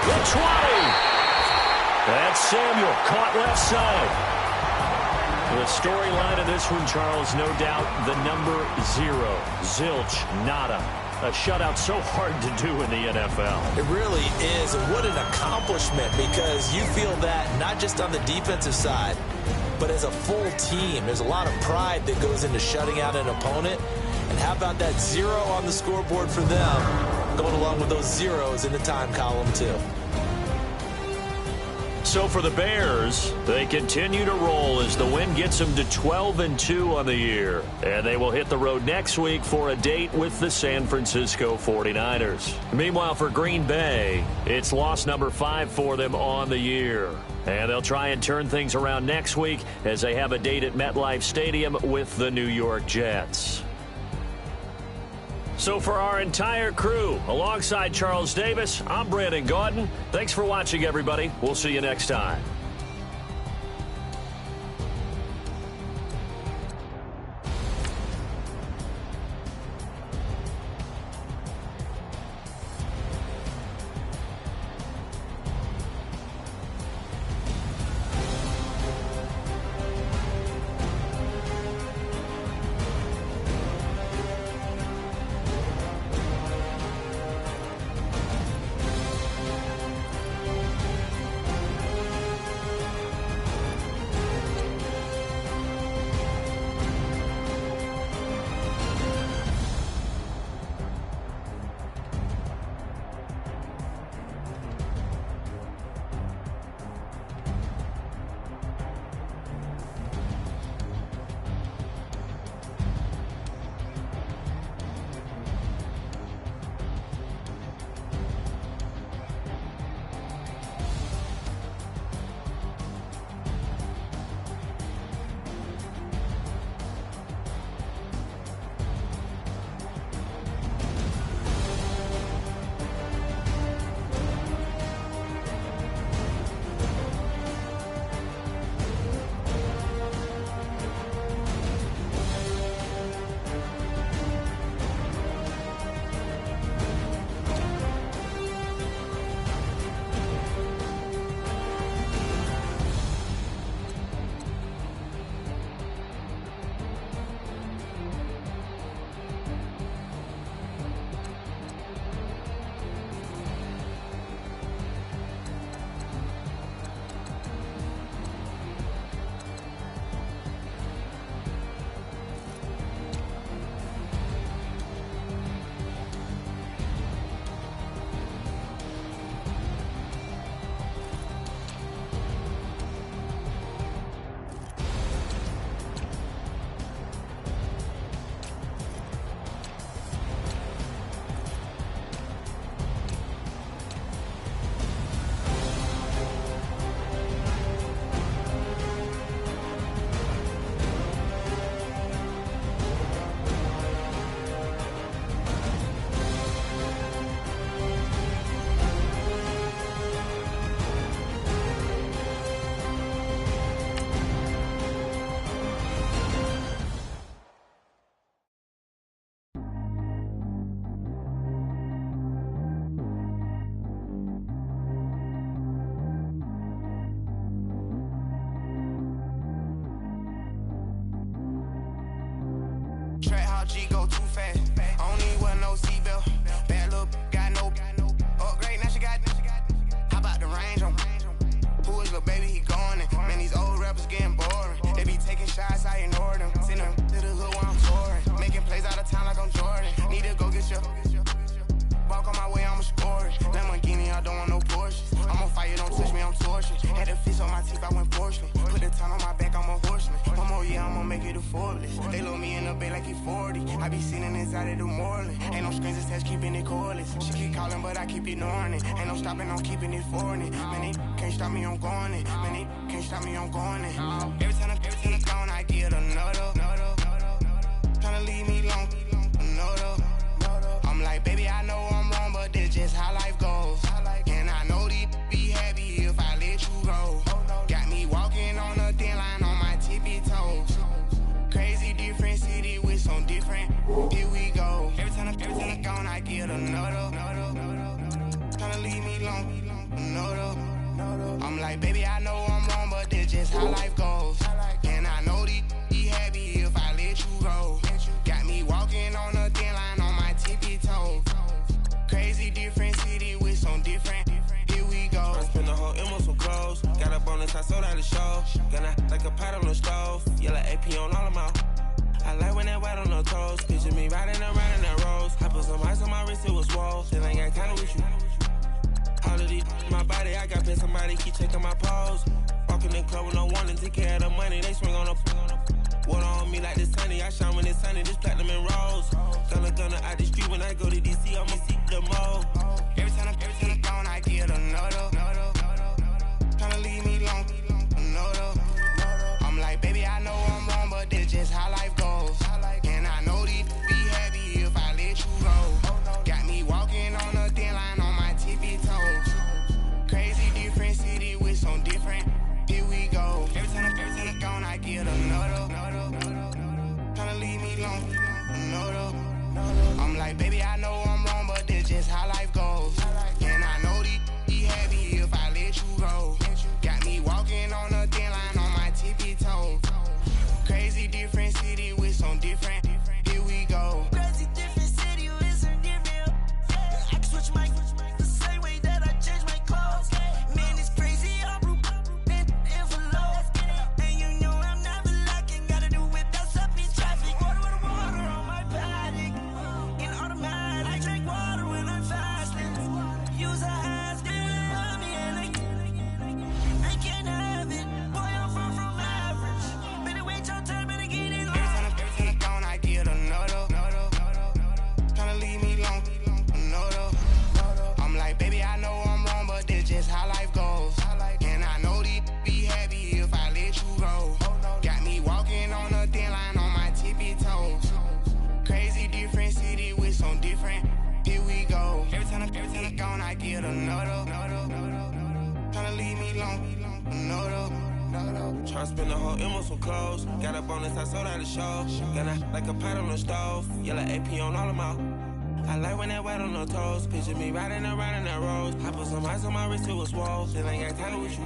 The 20. That's Samuel, caught left side. The storyline of this one, Charles, no doubt the number 0. Zilch, nada. A shutout so hard to do in the NFL. It really is. What an accomplishment, because you feel that not just on the defensive side, but as a full team. There's a lot of pride that goes into shutting out an opponent. And how about that 0 on the scoreboard for them, going along with those zeros in the time column, too. So for the Bears, they continue to roll as the win gets them to 12-2 on the year. And they will hit the road next week for a date with the San Francisco 49ers. Meanwhile, for Green Bay, it's loss number 5 for them on the year. And they'll try and turn things around next week as they have a date at MetLife Stadium with the New York Jets. So for our entire crew, alongside Charles Davis, I'm Brandon Gaudin. Thanks for watching, everybody. We'll see you next time. G go too fast. I don't need one no seatbelt. Bad little got no upgrade. Now she got. How about the range on? Who is little baby? He going in. Man, these old rappers getting boring. They be taking shots, I ignore them. Send them to the hood while I'm touring. Making plays out of town like I'm Jordan. Need to go get your. Walk on my way, I'ma score it. Lamborghini, I don't want no Porsches. I'm on fire, don't touch me, I'm torching. Had the fish on my teeth, I went porcelain. Put the ton on my back, I'm a horseman. One more year, I'ma make it a Forbes. They load me in the bay like he 40. I be sitting inside of the Moreland. Ain't no strings attached, keeping it cordless. She keep calling, but I keep ignoring it. Ain't no stopping, I'm keeping it foreign it. Man, they can't stop me, I'm going it. Man, they can't stop me, I'm going it. Every time I'm gone, I get another. Tryna leave me alone, another. I'm like, baby, I know I'm wrong, but this just how life goes. And I know these be happy if I let you go. Got me walking on a thin line on my tippy toes. Crazy different city with some different. Here we go. Every time I'm gone, I get another. Tryna leave me alone, another. I'm like, baby, I know I'm wrong, but this just how life goes. And I know these be happy if I let you go. Got me walking on a thin line on my tippy toes. Crazy different city with some different. Here we go. I spent the whole M on some clothes. Got a bonus, I sold out the show. Gonna like a pot on the stove. Yellow AP on all of my. I like when that white on the toes. Picture me riding around in that rose. I put some ice on my wrist, it was swole. Still ain't got time with you. All All of these my body, I got pissed, somebody keep checking my pose. Walking in the club with no warning, take care of the money, they swing on the water on me like the sunny, I shine when it's sunny, this platinum and rose. Gonna out the street when I go to DC, I'ma see the mo. Every time I'm gone, I get another. Tryna leave me alone, another. I'm like, baby, I know I'm wrong, but this just how life goes. And I know these be happy if I let you go. Got me walking on a thin line on my tippy toes. Crazy different city with some different. Here we go. Every time I'm gone, I get another. Tryna leave me alone, another. I'm like, baby, I know I'm wrong, but this just how life goes. And I know these be happy if I let you go. Got me walking on a thin line on my tippy toes. Crazy different city with some different. Here we go. Crazy different city with some different. I can switch my the same way that I change my clothes. Man, it's crazy. I'm envelope. And you know I'm never lacking. Gotta do it. That's up in traffic. Water on my paddock. In automatic. I drink water when I'm fasting. Use a has been on me and I can't have it. Boy, I'm far from average. Better wait your turn, better get in line. Every time I'm gone, I get another. Tryna leave me alone, another. I'm like, baby, I know I'm wrong, but this just how life goes. And I know these be happy if I let you go. Got me walking on a thin line on my tippy toes. Crazy different city with some different. Here we go. Every time I'm gone, I get another. Tryna leave me alone, another. Tryna spend the whole M on some clothes. Got a bonus, I sold out the show. Got a, like a pot on the stove. Yellow AP on all of my. I like when that wet on the toes. Picture me riding around in that rose. I put some ice on my wrist, it was swole. Then I ain't got time with you.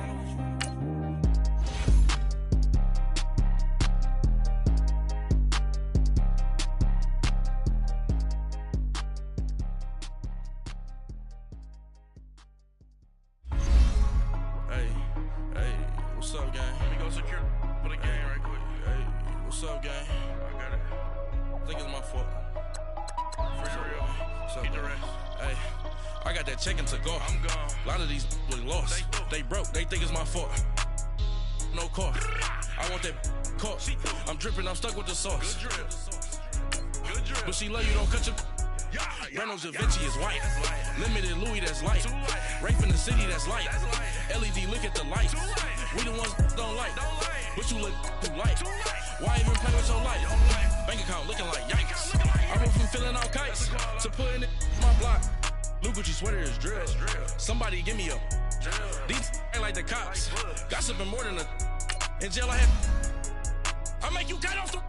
What's up, gang? Let me go secure for the game right quick. Hey, what's up, gang? I got it. I think it's my fault. For real. What's up, man? Hey, I got that chicken to go. I'm gone. A lot of these look lost. They broke. They think it's my fault. No car. I want that caught. I'm dripping. I'm stuck with the sauce. Good drip. But she love you. Don't cut your. Reynolds Da Vinci is white. Limited Louis, that's light. Rafe in the city, that's light. LED, look at the lights. We the ones don't like. But you look too light. Why even play with your life? Bank account looking like yikes. I went from filling out kites to putting it in my block. Blue Gucci sweater is drill. Somebody give me a. These ain't like the cops. Gossiping more than a. In jail I had. I make you cut off the.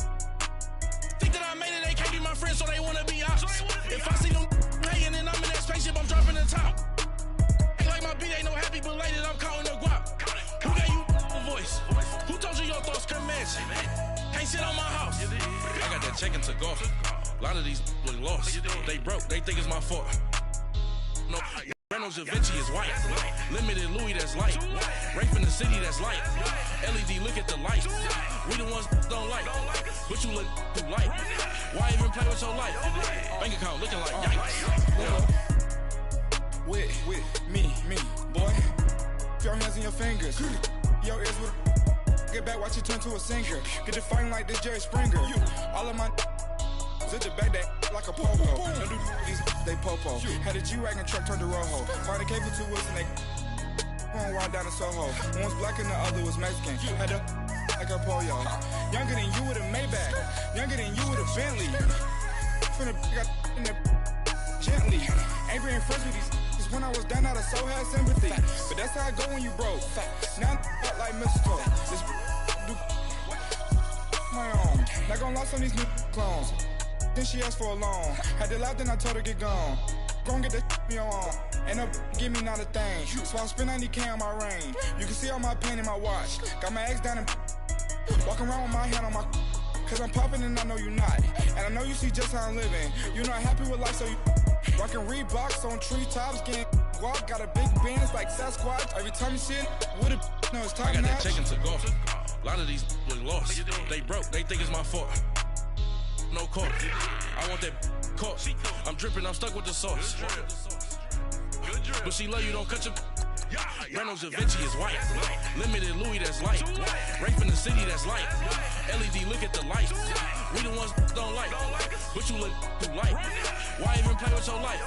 Think that I made it, they can't be my friends, so they wanna be ops. If I see them hating and I'm in that spaceship, I'm dropping the top. Ain't like my beat ain't no happy belated, I'm calling the guap. Who gave you a voice? Who told you your thoughts come match? Can't sit on my house. I got that check-in to go. A lot of these look lost. They broke, they think it's my fault. No. Reynolds Da Vinci is white. Limited Louis, that's light. Rafe in the city, that's light. LED, look at the lights. We the ones don't like. But you look too light. Why even play with your life? Bank account looking like yikes. With me, boy. Your hands in your fingers. Your ears with. Get back, watch you turn to a singer. Get to fighting like this Jerry Springer. All of my. Sit the back that like a polo. Don't do these, they popo. Had a G-Wagon truck turned to Rojo. Find a cable to us and they going wild down in Soho. One was black and the other was Mexican. Had a like a pollo. Younger than you with a Maybach. Younger than you with a Bentley. Finna got in the gently. Ain't being friends with these. When I was down, I so had sympathy. But that's how it go when you broke. Now I'm like mistletoe. This do my own. Not gonna lost on these new clones. Then she asked for a loan. Had to laugh, then I told her get gone. Gon' get that me on. Ain't no give me not a thing. So I spend 90K on my range. You can see all my pain in my watch. Got my ex down and walking around with my hand on my. Cause I'm popping and I know you not. And I know you see just how I'm living. You're not happy with life, so you rockin' Reeboks on treetops, getting guap. Got a big bands like Sasquatch. Every time you see it, with a no, it's time. I got that chicken to go. A lot of these look lost. They broke, they think it's my fault. No car. I want that caught. I'm dripping, I'm stuck with the sauce. But she love you, don't cut your. Reynolds Da Vinci is white. Limited Louis, that's light. Rape in the city, that's light. LED, look at the light. We the ones don't like. But you look too light. Why even play with your life?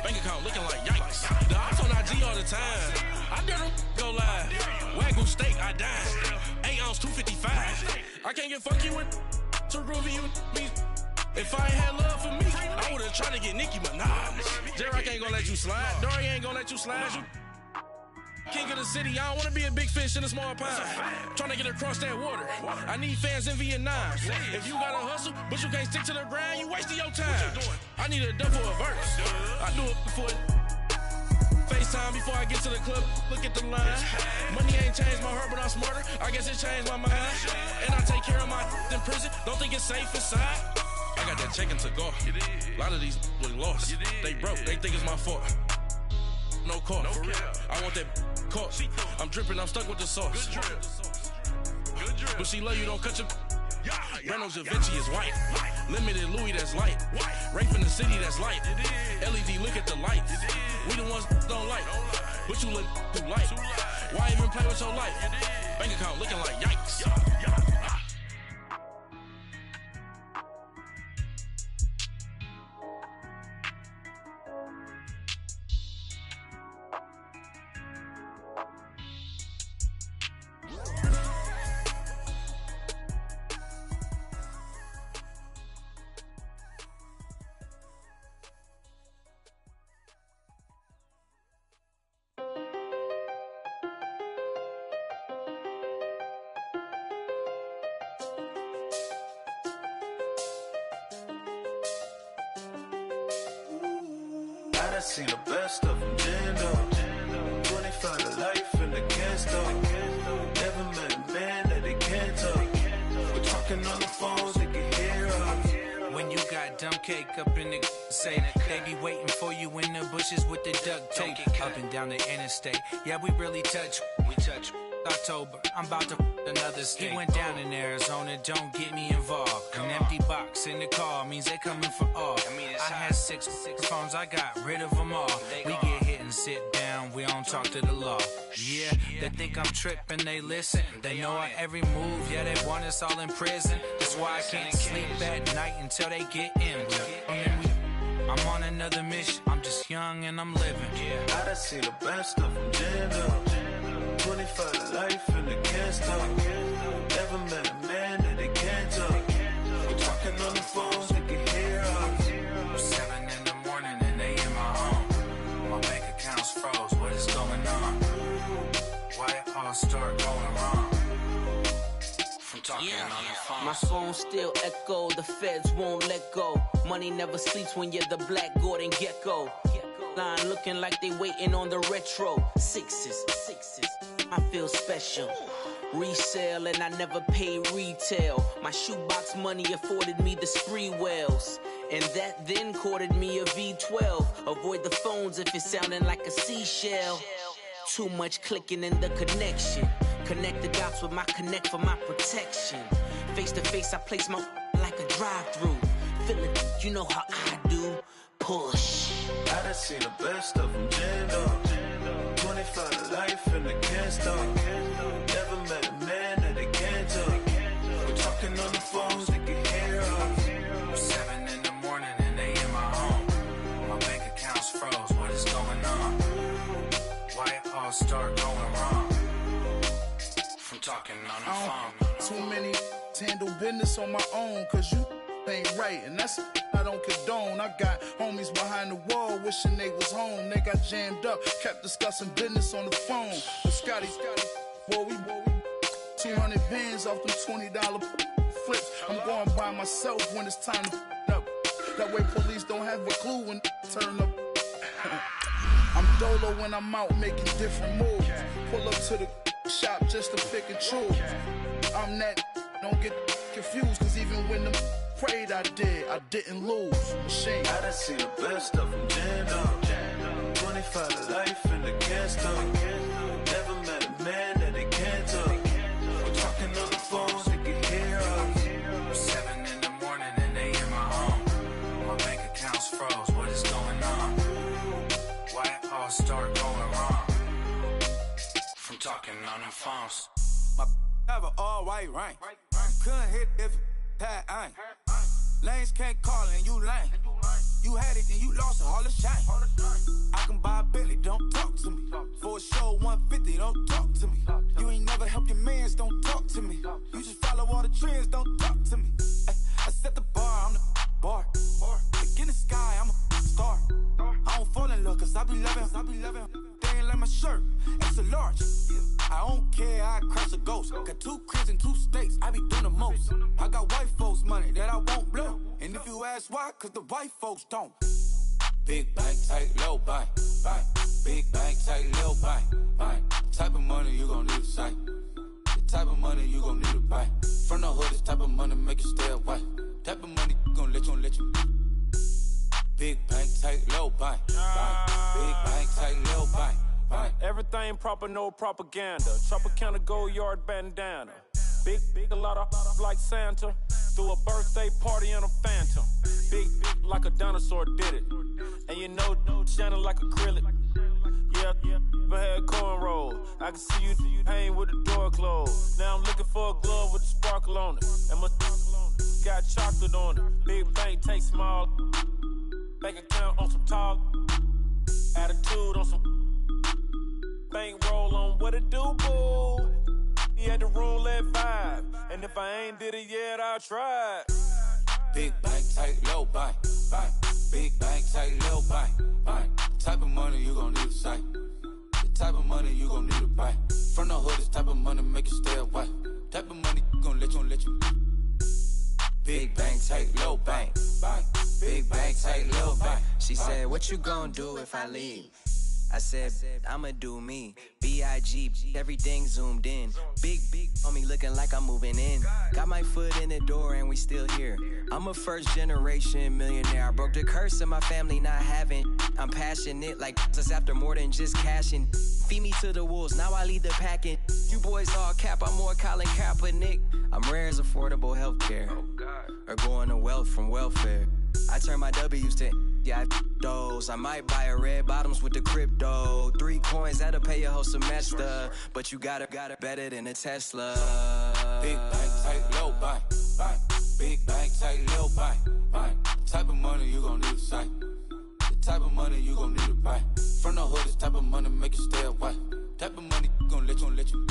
Bank account looking like yikes. The ops on IG all the time. I dare them go live. Wagyu steak, I dine. 8 ounce, 255. I can't get fuck you with too groovy you me. If I ain't had love for me, I would've tried to get Nicki Minaj. J-Rock ain't gonna let you slide. Dory ain't gonna let you slide. You king of the city, I don't wanna be a big fish in a small pond. Trying to get across that water. I need fans in Vietnam. If you gotta hustle, but you can't stick to the grind, you wasting your time. I need a dub for a verse. I do it for FaceTime before I get to the club. Look at the line. Money ain't changed my heart, but I'm smarter. I guess it changed my mind. And I take care of my in prison. Don't think it's safe inside. I got that check-in to go. A lot of these was lost. They broke. They think it's my fault. No call, for real. I want that caught. I'm dripping, I'm stuck with the sauce. Good drip. But she love you, don't cut your. Reynolds Da Vinci is white. Limited Louis, that's light. Rape in the city, that's light. LED, look at the lights. We the ones don't like. But you look too light. Why even play with your life? Bank account looking like yikes. I seen the best of them, Jando. 25 to life in the can't never met a man that they can't talk. We're talking on the phones, they can hear us. When you got dumb cake up in the say that they be waiting for you in the bushes with the duct tape up and down the interstate. Yeah, we really touch. We touch. October, I'm about to another state. He went down in Arizona, don't get me involved. An empty box in the car means they coming for all. I had six phones, I got rid of them all. We get hit and sit down, we don't talk to the law. Yeah, they think I'm tripping, they listen. They know our every move, yeah, they want us all in prison. That's why I can't sleep at night until they get in. I'm on another mission, I'm just young and I'm living. I done seen the best of them, Jando. 25 to life in the can't stop. Never met a man that they can't talk. We're talking on the phones, they can hear us. 7 in the morning and they in my home. My bank account's froze, what is going on? Why it all start going wrong? From talking on the phone. My phone still echo, the feds won't let go. Money never sleeps when you're the Black Gordon Gecko. Line looking like they waiting on the retro. Sixes, I feel special. Resale and I never pay retail. My shoebox money afforded me the spree wells. And that then courted me a V12. Avoid the phones if it's sounding like a seashell. Too much clicking in the connection. Connect the dots with my connect for my protection. Face to face I place my like a drive-through. Feeling, you know how I do. Push. I done seen the best of them, Jando. 25 to life in the can't stop. Never met a man that they can't talk. We're talking on the phones, they can hear us. 7 in the morning and they in my home. My bank account's froze, what is going on? Why it all start going wrong? From talking on the phone. Too many handle business on my own, cause you ain't right, and that's I don't condone. I got homies behind the wall wishing they was home. They got jammed up, kept discussing business on the phone. But Scotty, boy, we 200 bands off them $20 flips. I'm going by myself when it's time to up. That way police don't have a clue when turn up. I'm dolo when I'm out making different moves. Pull up to the shop just to pick and choose. I'm that, don't get confused, cause even when them prayed I didn't lose. Machine. I done seen the best of them, Jando. 25 to life in the can't stop. Never met a man that they can't talk. We're talking on the phones, they can hear us. 7 in the morning and they in my home. My bank account's froze, what is going on? Why it all start My have an all-white rank. Couldn't hit if it had ain't. Lanes can't call and you lame. You had it, then you lost it, all the shame. I can buy a Bentley, don't talk to me. For a show 150, don't talk to me. You ain't never helped your mans, don't talk to me. You just follow all the trends, don't talk to me. I set the bar, I'm the bar. Like in the sky, I'm a star. I don't fall in love, cause I be loving. They ain't like my shirt, extra large. I don't care, I crash a ghost. Got 2 cribs in 2 states, I be doing the most. I got white folks' money that I won't blow. And if you ask why, cause the white folks don't. Big bank, tight, low bank. Big bank, tight, low bank. Type of money you gon' need to sight. The type of money you gon' need to buy. From the hood, this type of money make you stay away. Type of money gon' let you. Big bank, tight, low bank. Big bank, tight, low bank. Everything proper, no propaganda. Tropicana gold yard bandana. Big, a lot of like Santa. Threw a birthday party in a phantom. Big like a dinosaur did it. And you know, shining like acrylic. Yeah, but had cornrows. I can see you hang with the door closed. Now I'm looking for a glove with a sparkle on it. And my got chocolate on it. Big bank, take small. Bank account on some talk. Attitude on some. Bank roll on what it do, boo. He had the roulette vibe. And if I ain't did it yet, I'll try. Big bank, tight, low bank. Big bank, tight, low bank. Type of money you gon' need to sight. The type of money you gon' need to buy. From the hood, this type of money make you stay away. Type of money gon' let you. Big bank, tight, low bank. Big bank, tight, low bank. She said, what you gon' do if I leave? I said, I'ma do me. B.I.G. Everything zoomed in. Big on me looking like I'm moving in. Got my foot in the door and we still here. I'm a first generation millionaire. I broke the curse of my family not having. I'm passionate like us after more than just cashing. Feed me to the wolves, now I lead the packing. You boys all cap, I'm more Colin Kaepernick. I'm rare as affordable healthcare. Or going to wealth from welfare. I turn my W's to those. I might buy a red bottoms with the crypto. 3 coins, that'll pay your whole semester. But you got it better than a Tesla. Big bank, tight, low bank. Big bank, tight, low bank. Type of money you gon' need to sight. The type of money you gon' need to buy. From the hood, this type of money make you stay away. Type of money gon' let you.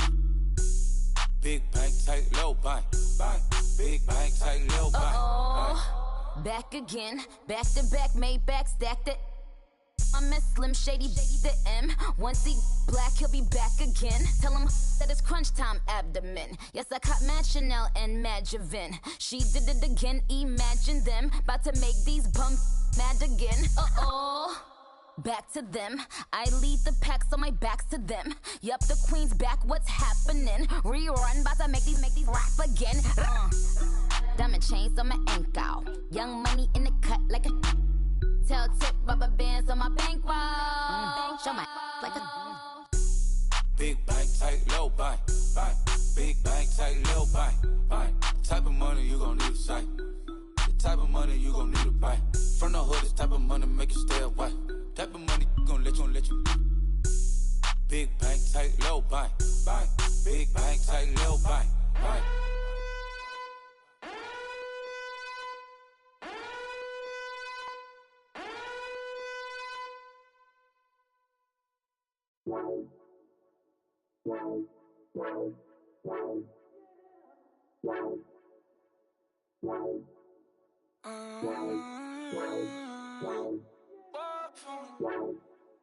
Big bank, tight, low bank. Big bank, tight, low bank. Back again, back to back, made back, stacked it. I'm a Slim Shady, the M. Once he black, he'll be back again. Tell him that it's crunch time abdomen. Yes, I caught Mad Chanel and Mad Javin. She did it again, imagine them. About to make these bumps mad again. Back to them. I lead the pack, so my back's to them. Yup, the queen's back, what's happening? Rerun, about to make these rap again. Diamond chains on my ankle. Young money in the cut like a tail tip, rubber bands on my bankroll. Show my like a big bank, tight, low bank. Big bank, tight, low bank. Type of money you gon' need to sight. The type of money you gon' need to buy. From the hood, this type of money make you stay away. Type of money gon' let you. Big bank, tight, low bank. Big bank, tight, low bank.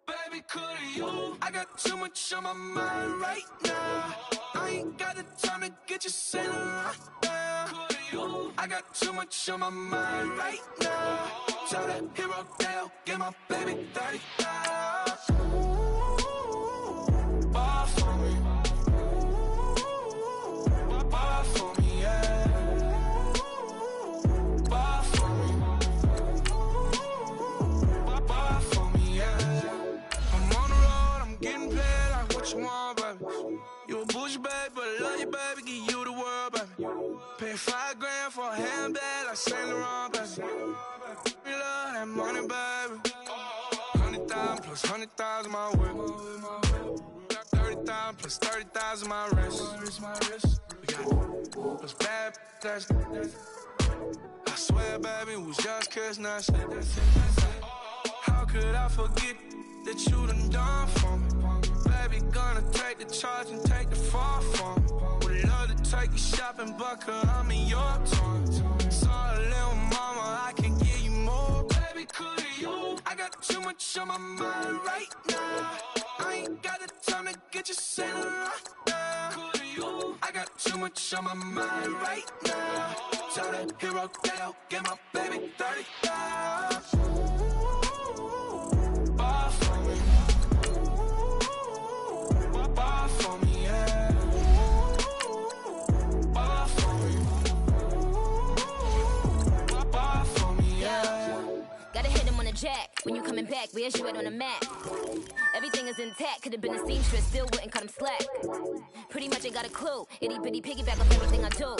Baby, couldn't you? I got too much on my mind right now. I ain't got the time to get you sitting right now. Couldn't you? I got too much on my mind right now. Tell that hero down, get my baby 30 Bar for me. Bar for me, yeah. Bar for me. Bar for me, yeah. I'm on the road, I'm getting paid like what you want, baby. You a bougie, baby, but I love you, baby. Give you the world, baby. Pay $5 grand for a handbag like Saint Laurent, baby. We love that money, baby. 100,000 plus 100,000 my whip. 30,000 plus 30,000 my wrist. was bad, that's I swear, baby, it was just kiss, now how could I forget that you done for me? Baby, gonna take the charge and take the fall from me. Would love to take you shopping, but I'm in your tongue. Sorry, little mama, I can give you more. Baby, could you? I got too much on my mind right now. I ain't got the time to get you centered right now. Could you? I got too much on my mind right now. Tell the hero that I'll get my baby 30,000. Buy for me. Buy for me, yeah. Buy for me. Buy for me, yeah. Gotta hit him on the jack. When you coming back, where's you at on the map? Everything is intact, could've been a seamstress, still wouldn't cut him slack. Pretty much ain't got a clue, itty bitty piggyback off everything I do.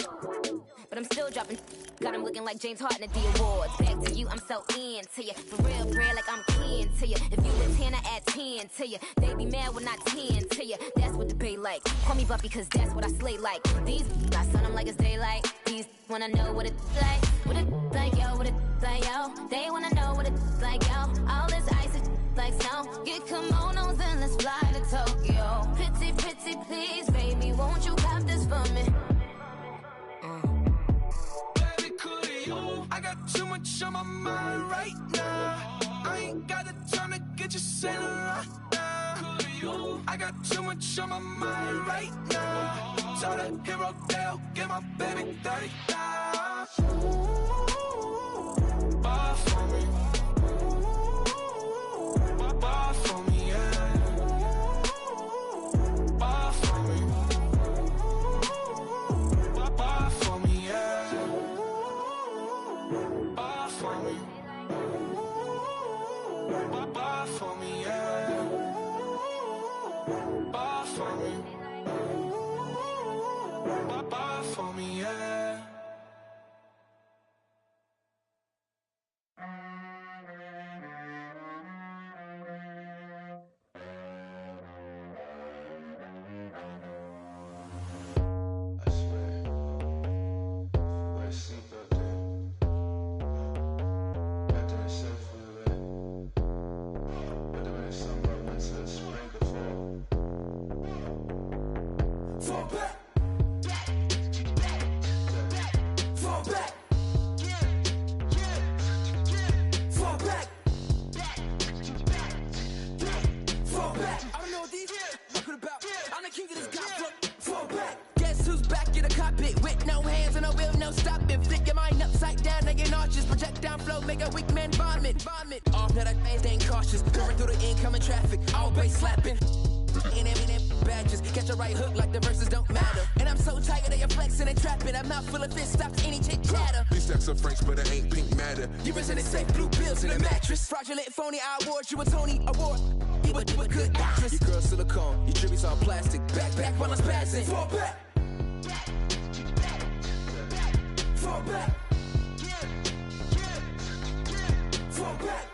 But I'm still dropping, got him looking like James Harden at the awards. Back to you, I'm so into you. For real, bread, like I'm keen to you. If you a 10, I add 10 to you. They be mad when I 10 to you. That's what the bay like. Call me Buffy, cause that's what I slay like. These, I sun them like it's daylight. These wanna know what it's like. What it like, yo, what it like, yo. They wanna know what it's like, yo. All this ice is like snow. Get kimonos and let's fly to Tokyo. Pretty, pretty, please, baby, won't you pop this for me? Baby, could you? I got too much on my mind right now. I ain't got the time to get you centered right now. Could you? I got too much on my mind right now. Tell the hero that I'll get my baby 30,000. Buy for me. Buy for me, yeah. Buy for me. Buy for me, yeah. Buy for me. Buy for me, yeah. Buy for me. Buy for me, yeah. You a Tony Award, you a good actress. Your girl silicone, your tributes all plastic. Back while I'm spazzing. Fall back. Fall back. Fall back.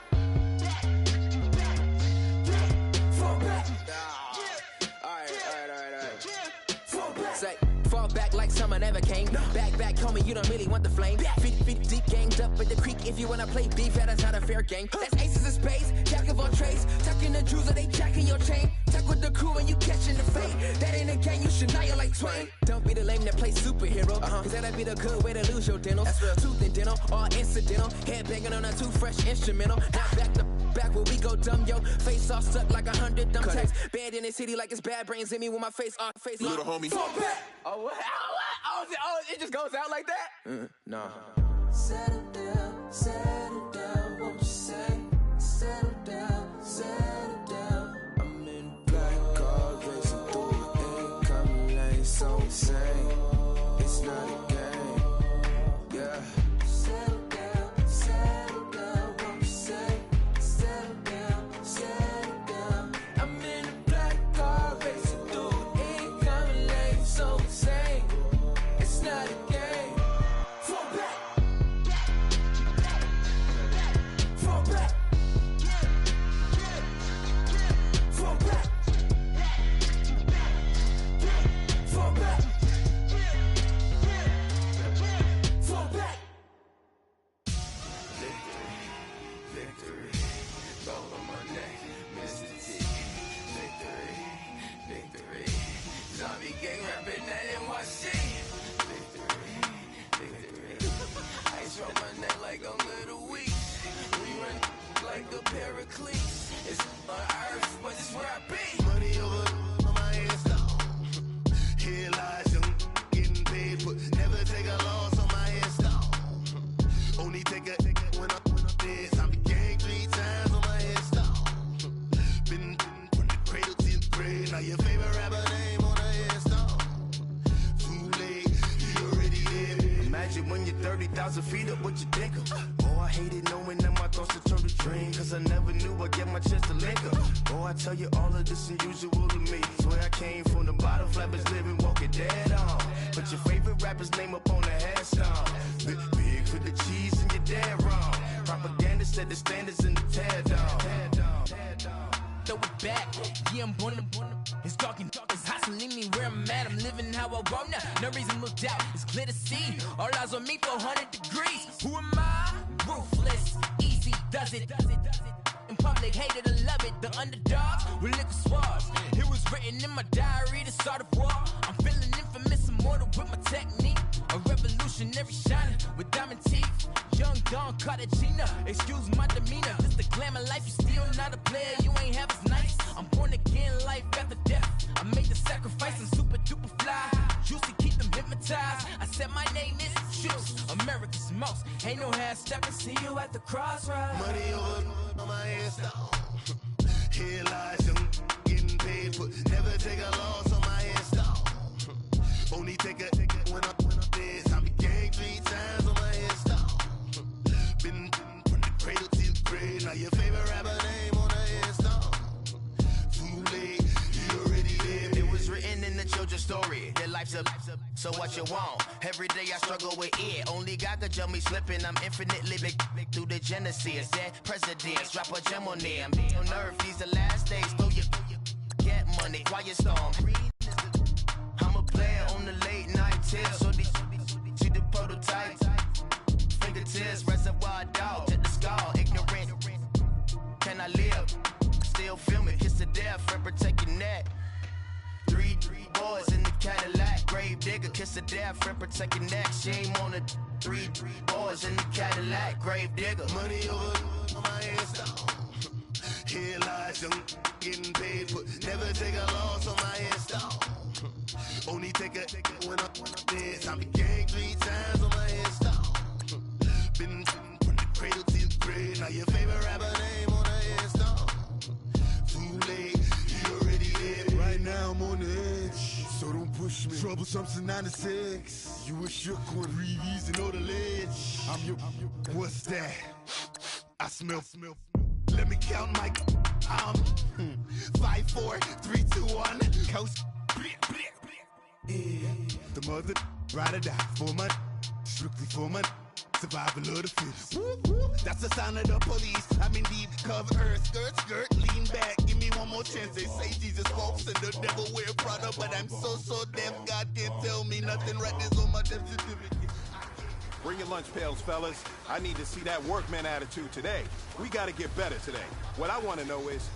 Fall back. Alright. Fall back. Say, fall back like summer never came. Back, homie, you don't really want the flame. Feet deep, ganged up at the creek. If you wanna play beef, that's not a fair game. That's aces of spades, jack of all trades. Tucking the jewels, or they jacking your chain. Tuck with the crew and you catching the fade. That ain't a game, you should know you like Twain. Don't be the lame that plays superhero. Cause that'd be the good way to lose your dental. Tooth and dental, all incidental. Head banging on a toothbrush instrumental. Now back to back where we go dumb, yo. Face all stuck like 100 dumb tacks. Bad in the city like it's bad brains in me with my face off. Little homie. Fall back. Oh, what? Oh, it just goes out like that? Nah. Settle down, won't you say? Settle down. I'm in black car racing through your income lane, so insane. It's not a game, yeah. Settle down, won't you say? Settle down. I'm in a black car racing through your income lane, so insane. It's not a game. Fall back. you when you're 30,000 feet up, what you think of? Oh, I hated knowing that my thoughts would turn to dream, cause I never knew I'd get my chance to link up. Oh, I tell you all of this unusual to me. Swear I came from the bottom, flappers living, walking dead on. Put your favorite rapper's name up on the headstone. Big for the cheese and you're dead wrong. Propaganda set the standards in the tear down. Throw it back, yeah, I'm born to it's talking, it's hustling me where I'm at. I'm living how I want now. No reason to doubt, it's clear to see. All eyes on me, 400 degrees. Who am I? Ruthless, easy, does it. In public, hated or love it. The underdogs with liquor swabs. It was written in my diary to start a war. I'm feeling infamous, immortal with my technique. A revolutionary shining with diamond teeth. Young Don Cartagena, excuse my demeanor. This the glamour life, you still not a player. You ain't half as nice. I'm born again, life after death. I made the sacrifice, I'm super duper fly. Juicy, keep them hypnotized. I said my name is Juice, America's most. Ain't no half stepping, see you at the crossroads. Money over on my headstone. Here lies young, getting paid, but never take a loss on my headstone. Only take a when I'm dead. I be gang 3 times on my headstone. Been from the cradle to the grave. Now your favorite rapper name on the headstone. Too late, you already lived. It was written in the children's story. Their life's up, so what you want? Every day I struggle with it. Only God could jump me slipping. I'm infinitely big through the genesis. Dead presidents, drop a gem on them. On earth, these the last days. Throw your get money, quiet storm. I'm a player on the late night till. So these see the prototype. Fingertips, reservoir dog, check the skull, ignorant. Can I live? Still film it, kiss to death, friend, protect your neck. 3 boys in the Cadillac, grave digger, kiss to death, friend, protect your neck. Shame on the 3 boys in the Cadillac, grave digger. Money over on my headstone. Here lies young, getting paid, but never take a loss on my headstone. Only take a when I'm dead. I be gang 3 times on my headstone. Been from the cradle to the grave. Now your favorite rapper name on the headstone. Too late, you already lived. Right now I'm on the edge, so don't push me. Troublesome to 96. You a shook one, breathe and know the ledge. I'm your, what's that? I smell. Let me count my. I'm 5, 4, 3, 2, 1. Coast. Yeah. The mother ride or die for my strictly for my survival of the fittest. That's the sound of the police. I'm in deep cover earth, skirt, lean back. Give me one more chance. They say Jesus walks and the devil wear Prada, but I'm so deaf. God can't tell me nothing. Right there's on my death certificate. Bring your lunch pails, fellas. I need to see that workman attitude today. We got to get better today. What I want to know is,